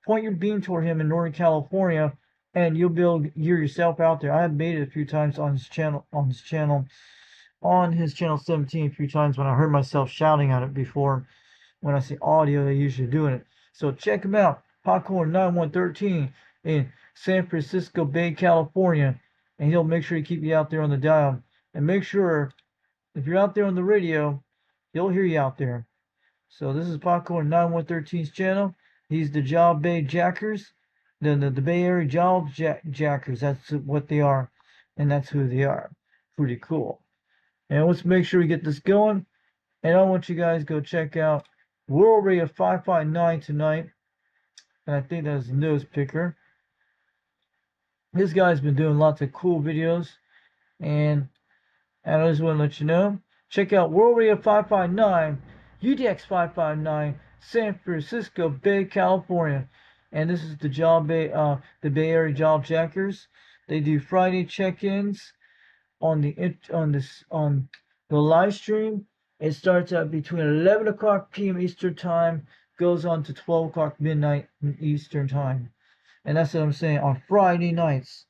point your beam toward him in Northern California, and you'll be able to hear yourself out there. I have made it a few times on his channel, on his channel 17 a few times when I heard myself shouting at it before. When I see audio, they usually doing it. So check him out, Popcorn 9113 in San Francisco Bay, California, and he'll make sure to keep you out there on the dial. And make sure if you're out there on the radio, he'll hear you out there. So this is Popcorn 9113's channel. He's the Job Bay Jackers, the Bay Area Job Jackers. That's what they are, and that's who they are. Pretty cool. And let's make sure we get this going. And I want you guys to go check out World Radio 559 tonight. And I think that's the nose picker. This guy's been doing lots of cool videos. And I just want to let you know. Check out World Radio 559, UDX 559, San Francisco Bay, California. And this is the Bay Area Job Jackers. They do Friday check-ins on the live stream. It starts at between 11 o'clock p.m. Eastern Time, goes on to 12 o'clock midnight Eastern Time. And that's what I'm saying, on Friday nights,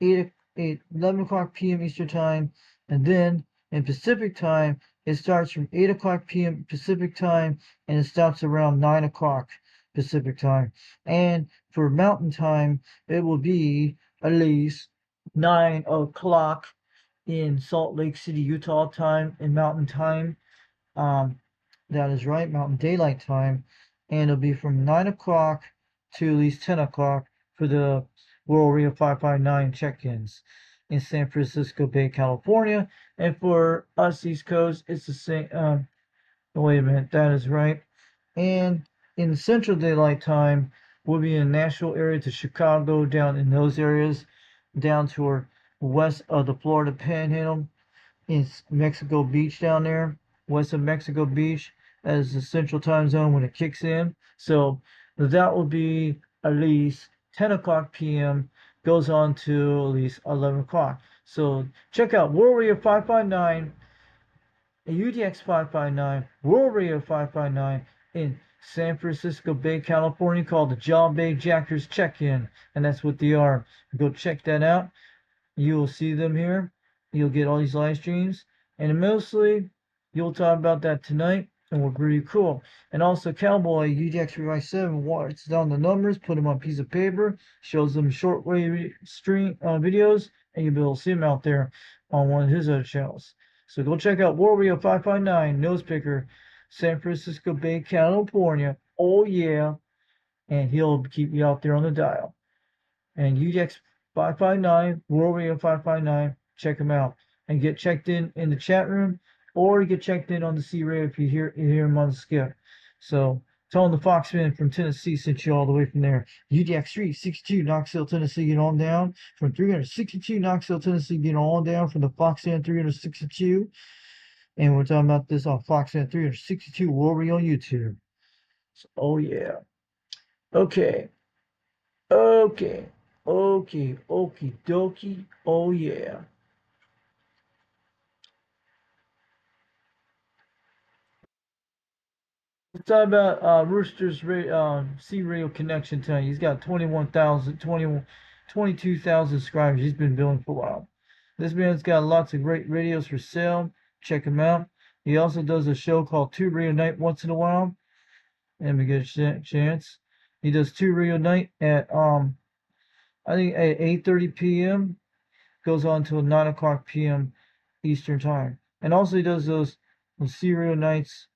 11 o'clock p.m. Eastern Time. And then in Pacific Time, it starts from 8 o'clock p.m. Pacific Time, and it stops around 9 o'clock Pacific Time. And for Mountain Time, it will be at least 9 o'clock in Salt Lake City, Utah time, in Mountain Time. That is right, Mountain Daylight Time. And it'll be from 9 o'clock to at least 10 o'clock for the World Radio 559 check-ins in San Francisco Bay, California. And for us East Coast, it's the same. Wait a minute, that is right. And in Central Daylight Time, we'll be in the Nashville area to Chicago, down in those areas, down toward west of the Florida Panhandle. It's Mexico Beach down there, west of Mexico Beach. That is the Central Time Zone when it kicks in. So that will be at least 10 o'clock p.m. goes on to at least 11 o'clock. So check out World Radio 559, UDX 559, World Radio 559 in San Francisco Bay, California, called the Job Bay Jackers Check-In. And that's what they are. Go check that out. You will see them here. You'll get all these live streams. And mostly, you'll talk about that tonight. And we're pretty cool. And also, Cowboy UDX357 writes down the numbers, put them on a piece of paper, shows them shortwave stream videos, and you'll be able to see them out there on one of his other channels. So go check out World Radio 559, Nose Picker, San Francisco Bay, California. Oh, yeah. And he'll keep you out there on the dial. And UDX 559, World Radio 559, check him out. And get checked in the chat room, or you get checked in on the C-Radio if you hear him on the skip. So tell him the Foxman from Tennessee sent you all the way from there. UDX 362, Knoxville, Tennessee, get on down. From 362, Knoxville, Tennessee, get on down from the Foxman 362. And we're talking about this on Foxman 362 World Radio on YouTube. So, oh, yeah. Okay. Okay. Okay. Okie dokie. Oh yeah. Let's talk about Rooster's C Radio Connection tonight. He's got 22,000 subscribers. He's been building for a while. This man's got lots of great radios for sale. Check him out. He also does a show called Tube Radio Night once in a while. And we get a chance. He does Tube Radio Night at I think at 8:30 p.m. Goes on till 9 o'clock p.m. Eastern time. And also he does those serial nights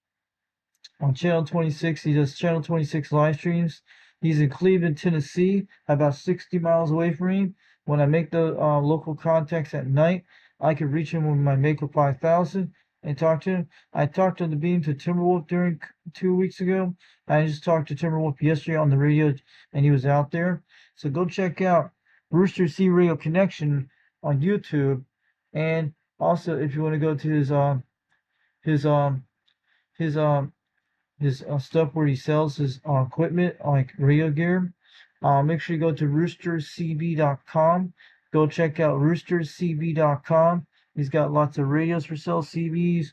on Channel 26. He does Channel 26 live streams. He's in Cleveland, Tennessee, about 60 miles away from me. When I make the local contacts at night, I can reach him with my Mako 5000 and talk to him. I talked on the beam to Timberwolf during 2 weeks ago. I just talked to Timberwolf yesterday on the radio, and he was out there. So go check out Rooster C Radio Connection on YouTube, and also if you want to go to his his stuff where he sells his equipment like radio gear. Make sure you go to roostercb.com. Go check out roostercb.com. He's got lots of radios for sale, CBs,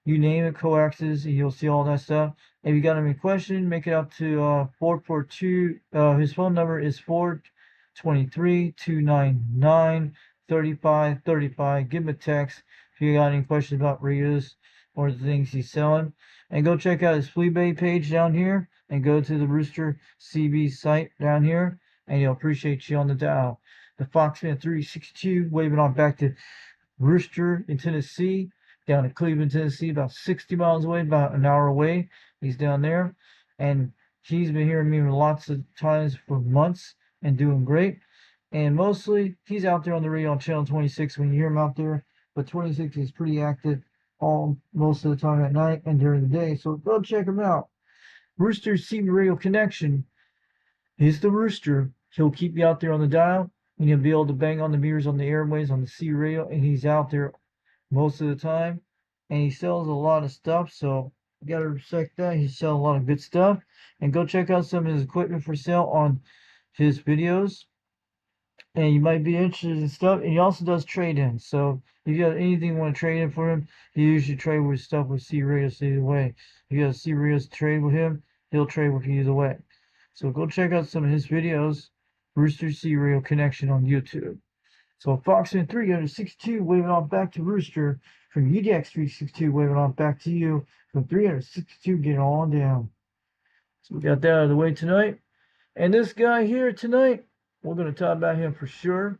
you name it, coaxes, and you'll see all that stuff. If you got any question, make it up to 442. His phone number is 423-299-3535. Give him a text if you got any questions about radios or the things he's selling. And go check out his Fleabay page down here and go to the Rooster CB site down here, and he'll appreciate you on the dial. The Foxman 362 waving on back to Rooster in Tennessee, down in Cleveland, Tennessee, about 60 miles away, about an hour away. He's down there, and he's been hearing me lots of times for months and doing great. And mostly, he's out there on the radio on Channel 26 when you hear him out there. But 26 is pretty active most of the time at night and during the day. So go check him out. Rooster CB Radio Connection is the Rooster. He'll keep you out there on the dial, and you'll be able to bang on the meters on the airways on the C radio, and he's out there most of the time. And he sells a lot of stuff, so you gotta respect that. He sells a lot of good stuff. And go check out some of his equipment for sale on his videos. And you might be interested in stuff. And he also does trade-ins. So if you got anything you want to trade in for him, he usually trade with stuff with C radios either way. If you got C radios to trade with him, he'll trade with you either way. So go check out some of his videos. Rooster C Radio Connection on YouTube. So Foxman 362 waving on back to Rooster. From UDX 362 waving on back to you. From 362 getting on down. So we got that out of the way tonight. And this guy here tonight, we're going to talk about him for sure.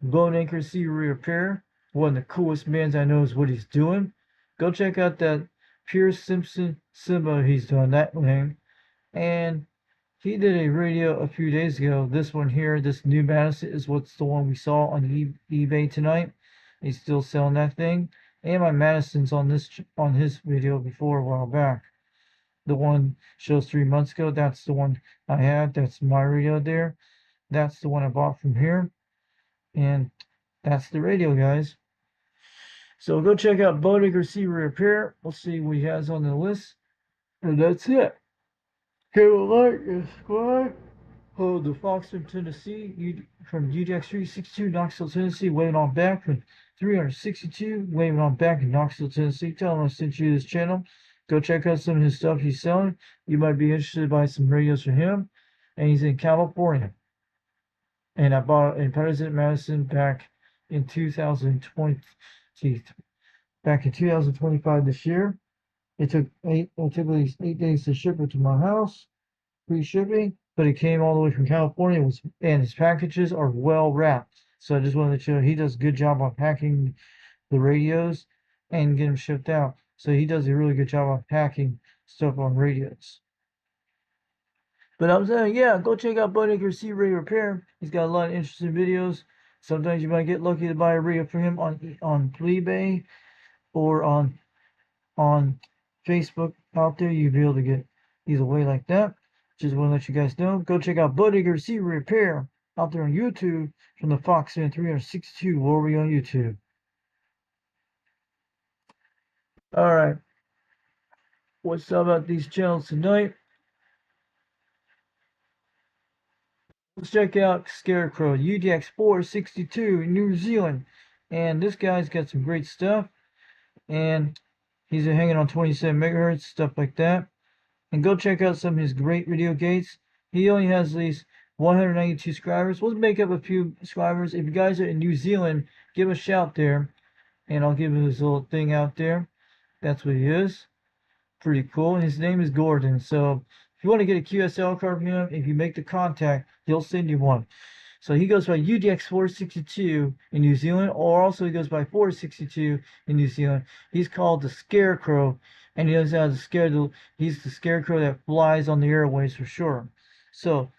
Bone Anchor C Repair. One of the coolest bands I know is what he's doing. Go check out that Pierce Simpson Simba he's doing, that thing. And he did a radio a few days ago. This one here, this New Madison, is what's the one we saw on eBay tonight. He's still selling that thing. And my Madison's on his video before a while back. The one shows 3 months ago. That's the one I had. That's my radio there. That's the one I bought from here. And that's the radio, guys. So go check out Bodegar C Repair. We'll see what he has on the list. And that's it. Okay, well, like and subscribe. Oh, the Fox from Tennessee, from UDX 362, Knoxville, Tennessee, waving on back from 362, waving on back in Knoxville, Tennessee. Tell him I sent you this channel. Go check out some of his stuff he's selling. You might be interested in buying some radios for him. And he's in California. And I bought it in President Madison back in 2020, back in 2025 this year. It took at least 8 days to ship it to my house, free shipping, but it came all the way from California. And his packages are well wrapped. So I just wanted to show he does a good job on packing the radios and get them shipped out. So he does a really good job on packing stuff on radios. But I'm saying, yeah, go check out Bud Anchor C Radio Repair. He's got a lot of interesting videos. Sometimes you might get lucky to buy a radio for him on eBay or on Facebook out there. You'll be able to get either way like that. Just want to let you guys know. Go check out Bud Anchor C Repair out there on YouTube from the Foxman 362 Warrior on YouTube. All right. What's up about these channels tonight? Let's check out Scarecrow UDX 462 in New Zealand. And this guy's got some great stuff. And he's hanging on 27 megahertz, stuff like that. And go check out some of his great video gates. He only has these 192 subscribers. We'll make up a few subscribers. If you guys are in New Zealand, give a shout there. And I'll give his little thing out there. That's what he is. Pretty cool. And his name is Gordon. So if you want to get a QSL card from him, if you make the contact, he'll send you one. So he goes by UDX 462 in New Zealand, or also he goes by 462 in New Zealand. He's called the Scarecrow, and he knows how to scare he's the Scarecrow that flies on the airways for sure. So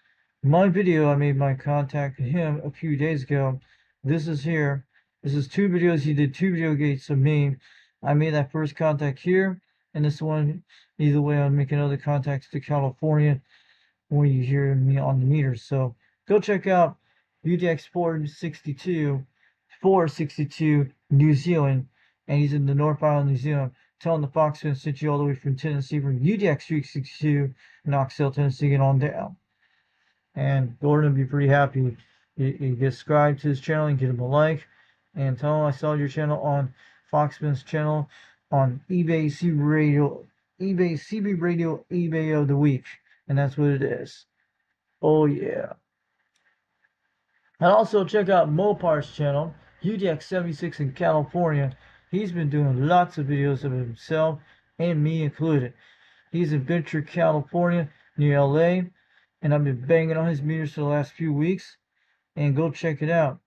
my video, I made my contact with him a few days ago. This is here. This is 2 videos. He did 2 video gates of me. I made that first contact here, and this one, either way, I'm making other contacts to California when you hear me on the meter. So go check out UDX 462 New Zealand, and he's in the North Island, New Zealand. Telling the Foxman sent you all the way from Tennessee, from UDX 362 Knoxville, Tennessee, and on down. And Gordon will be pretty happy. You get subscribed to his channel and get him a like, and tell him I saw your channel on Foxman's channel on eBay CB Radio, eBay of the week, and that's what it is. Oh yeah. And also check out Mopar's channel, UDX76 in California. He's been doing lots of videos of himself and me included. He's in Ventura, California, near LA, and I've been banging on his meters for the last few weeks. And go check it out.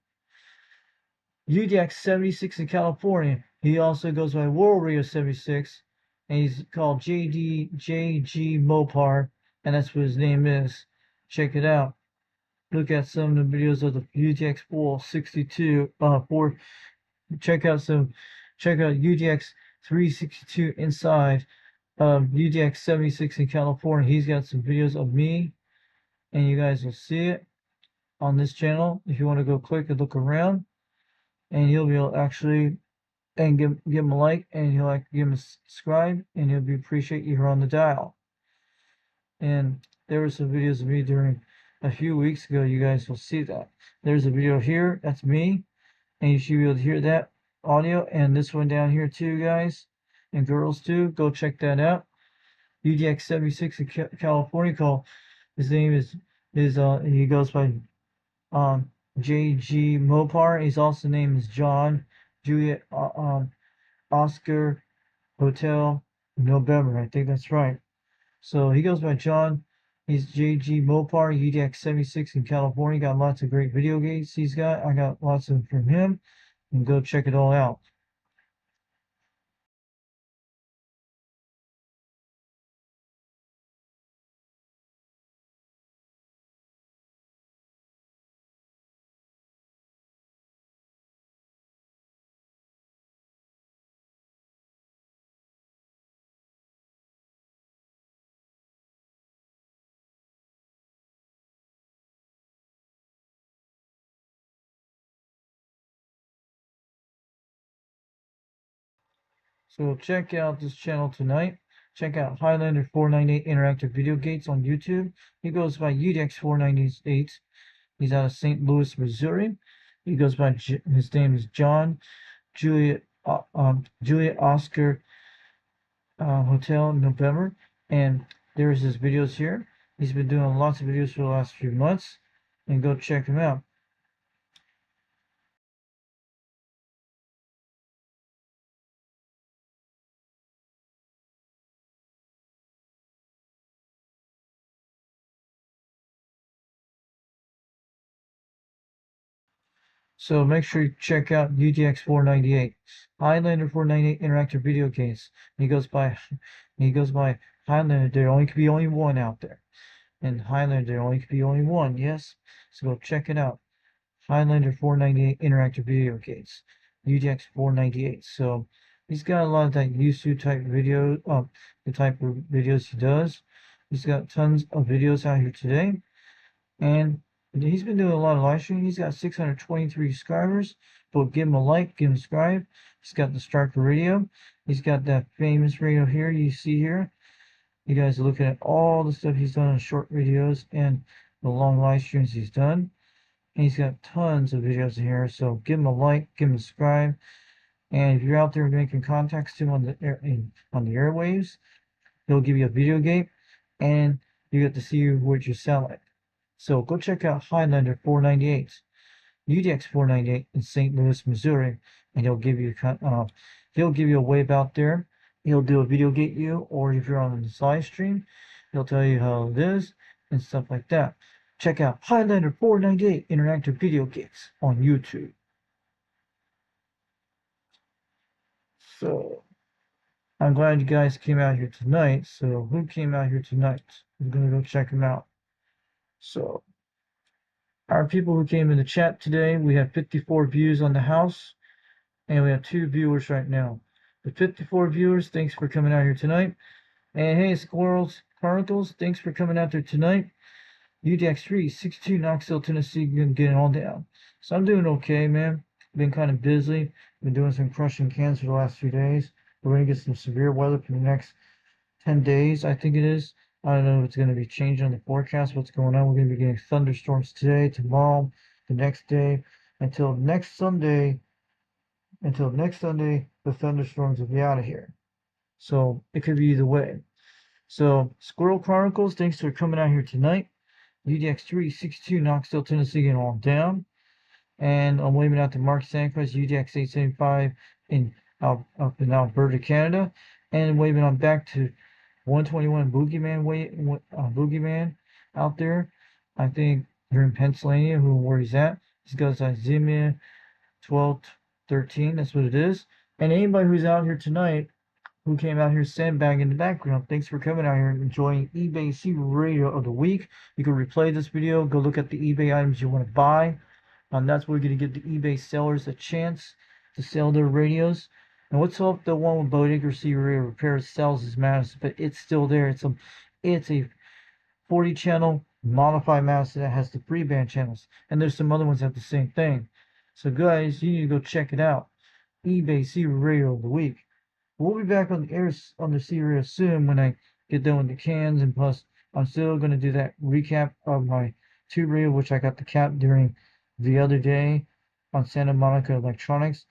UDX76 in California. He also goes by World Radio 76, and he's called JG Mopar, and that's what his name is. Check it out. Look at some of the videos of the UDX 462. Check out UDX 362 inside UDX 76 in California. He's got some videos of me, and you guys will see it on this channel if you want to go click and look around, and you'll be able to actually and give him a like, and he'll like give him a subscribe, and he'll be appreciate you here on the dial. And there were some videos of me during a few weeks ago. You guys will see that. There's a video here, that's me, and you should be able to hear that audio, and this one down here too, guys and girls too. Go check that out. UDX 76 in California. Call his name is he goes by JG Mopar. His also name is John Juliet Oscar Hotel November. I think that's right. So he goes by John. He's JG Mopar, UDX 76 in California. Got lots of great video games he's got. I got lots of them from him. And go check it all out. So check out this channel tonight. Check out Highlander 498 Interactive Video Gates on YouTube. He goes by UDX 498. He's out of St. Louis, Missouri. He goes by his name is John Juliet Oscar Hotel November, and there's his videos here. He's been doing lots of videos for the last few months, and go check him out. So make sure you check out UDX 498, Highlander 498 Interactive Video Games. He goes by Highlander. There only could be only one out there, and Highlander there only could be only one. Yes, so go check it out. Highlander 498 Interactive Video Games, UDX 498. So he's got a lot of that YouTube type video, the type of videos he does. He's got tons of videos out here today, and he's been doing a lot of live streaming. He's got 623 subscribers. But give him a like, give him a subscribe. He's got the Striker Radio. He's got that famous radio here you see here. You guys are looking at all the stuff he's done on short videos, and the long live streams he's done. And he's got tons of videos in here, so give him a like, give him a subscribe. And if you're out there making contacts to him on the airwaves, he'll give you a video game, and you get to see what you sound like. So go check out Highlander 498, UDX 498 in St. Louis, Missouri, and he'll give you a wave out there. He'll do a video gate you, or if you're on this live stream, he'll tell you how it is and stuff like that. Check out Highlander 498 Interactive Video Gates on YouTube. So, I'm glad you guys came out here tonight. So, who came out here tonight? I'm going to go check them out. So, our people who came in the chat today, we have 54 views on the house, and we have 2 viewers right now. The 54 viewers, thanks for coming out here tonight. And hey, Squirrels Chronicles, thanks for coming out there tonight. UDX3, 62 Knoxville, Tennessee, getting all down. So I'm doing okay, man. Been kind of busy. Been doing some crushing cans for the last few days. We're going to get some severe weather for the next 10 days, I think it is. I don't know if it's going to be changing on the forecast, what's going on. We're going to be getting thunderstorms today, tomorrow, the next day. Until next Sunday, the thunderstorms will be out of here. So it could be either way. So Squirrel Chronicles, thanks for coming out here tonight. UDX3, 62 Knoxville, Tennessee, getting all down. And I'm waving out to Mark Sanchez, UDX 875 up in Alberta, Canada. And waving on back to 121 Boogeyman out there. I think here in Pennsylvania, where he's at. He's got Zimia 1213, that's what it is. And anybody who's out here tonight, who came out here sandbagging in the background, thanks for coming out here and enjoying eBay Secret Radio of the Week. You can replay this video, go look at the eBay items you want to buy. That's where we're going to give the eBay sellers a chance to sell their radios. And what's up the one with Bodega Secret Radio Repairs sells his Madison, but it's still there. It's a 40 channel modified Madison that has the free band channels. And there's some other ones that have the same thing. So guys, you need to go check it out. eBay Secret Radio of the Week. We'll be back on the air on the series soon when I get done with the cans, and plus I'm still going to do that recap of my tube radio, which I got the cap during the other day on Santa Monica Electronics,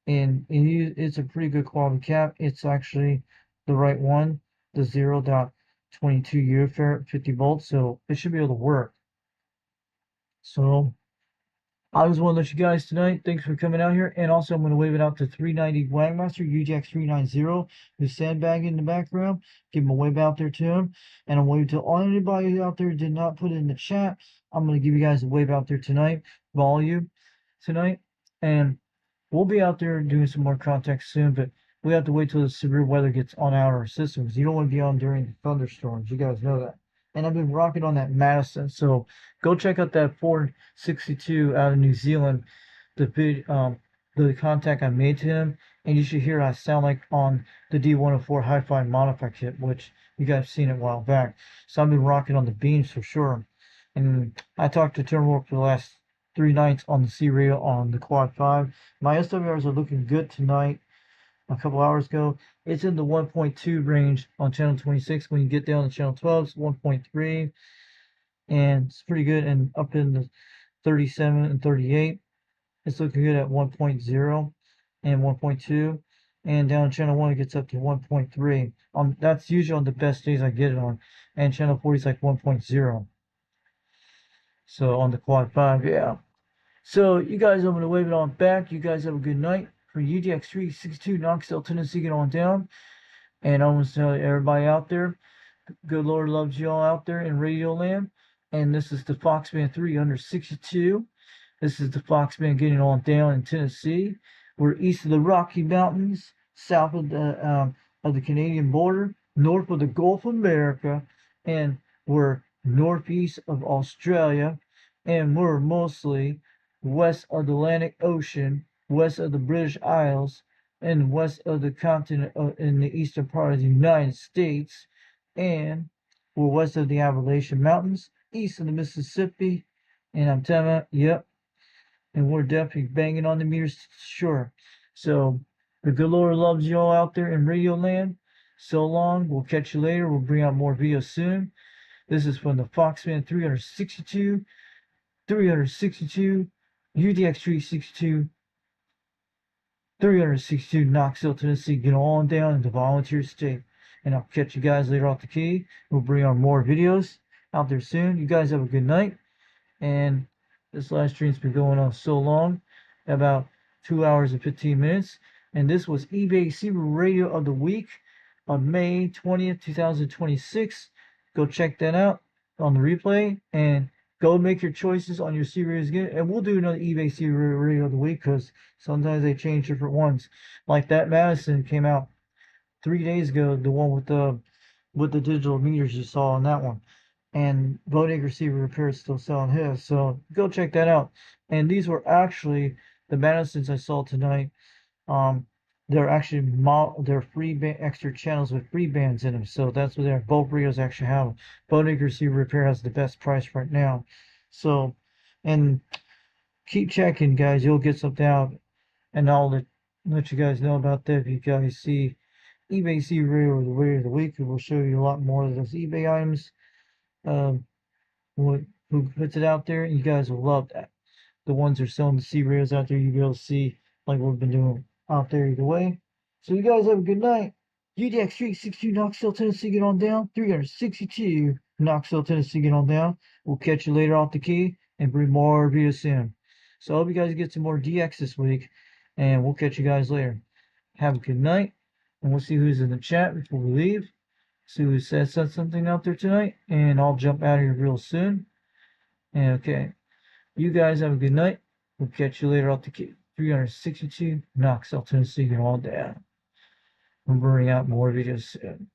and it's a pretty good quality cap. It's actually the right one, the 0.22 UFare 50 volts, so it should be able to work. So I just want to let you guys tonight. Thanks for coming out here. And also, I'm going to wave it out to 390 Wagmaster, UJack 390, who's sandbagging in the background. Give him a wave out there to him. And I'm waving to all anybody out there who did not put it in the chat. I'm going to give you guys a wave out there tonight, volume tonight. And we'll be out there doing some more contacts soon, but we have to wait till the severe weather gets on out of our systems. You don't want to be on during the thunderstorms. You guys know that. And I've been rocking on that Madison, so go check out that 462 out of New Zealand, the contact I made to him, and you should hear I sound like on the D104 Hi-Fi Modify kit, which you guys seen it a while back. So I've been rocking on the beams for sure. And I talked to Turnwork for the last 3 nights on the C-Rail on the Quad 5. My SWRs are looking good tonight. A couple hours ago, it's in the 1.2 range on channel 26. When you get down to channel 12, it's 1.3, and it's pretty good. And up in the 37 and 38, it's looking good at 1.0 and 1.2, and down channel 1 it gets up to 1.3. That's usually on the best days I get it on, and channel 40 is like 1.0. So on the Quad 5, yeah. So you guys, I'm gonna wave it on back. You guys have a good night. For UDX 362 Knoxville, Tennessee, get on down. And I want to tell everybody out there, good Lord loves you all out there in Radio Land. And this is the Foxman 362. This is the Foxman getting on down in Tennessee. We're east of the Rocky Mountains, south of the Canadian border, north of the Gulf of America, and we're northeast of Australia, and we're mostly west of the Atlantic Ocean, west of the British Isles, and west of the continent in the eastern part of the United States, and we're west of the Appalachian Mountains, east of the Mississippi, and I'm telling you, yep, and we're definitely banging on the meters, sure. So the good Lord loves you all out there in Radio Land. So long. We'll catch you later. We'll bring out more videos soon. This is from the Foxman 362, UDX 362, 362, Knoxville, Tennessee. Get on down into Volunteer State. And I'll catch you guys later off the key. We'll bring on more videos out there soon. You guys have a good night. And this live stream's been going on so long, about 2 hours and 15 minutes. And this was eBay Subaru Radio of the Week on May 20th, 2026. Go check that out on the replay and go make your choices on your Subarus again. And we'll do another eBay Subaru Radio of the Week because sometimes they change different ones. Like that Madison came out 3 days ago, the one with the digital meters you saw on that one. And Bodecker Subaru Repair is still selling his, so go check that out. And these were actually the Madisons I saw tonight. They're actually they're free extra channels with free bands in them, so that's what they're. Both radios actually have them. Bodecker Subaru Repair has the best price right now. So, and keep checking, guys. You'll get something out, and I'll let you guys know about that if you guys see eBay Subaru Radio or the Radio of the Week. We'll show you a lot more of those eBay items. Who puts it out there, and you guys will love that. The ones that are selling the C-Radios out there, you'll be able to see like what we've been doing out there either way. So you guys have a good night. UDX 362, Knoxville, Tennessee, get on down. 362, Knoxville, Tennessee, get on down. We'll catch you later off the key and bring more videos soon. So I hope you guys get some more DX this week, and we'll catch you guys later. Have a good night, and we'll see who's in the chat before we leave. See who said something out there tonight, and I'll jump out of here real soon. And okay, you guys have a good night. We'll catch you later off the key. 362, Knoxville, Tennessee, get all down. We'll bring out more videos soon.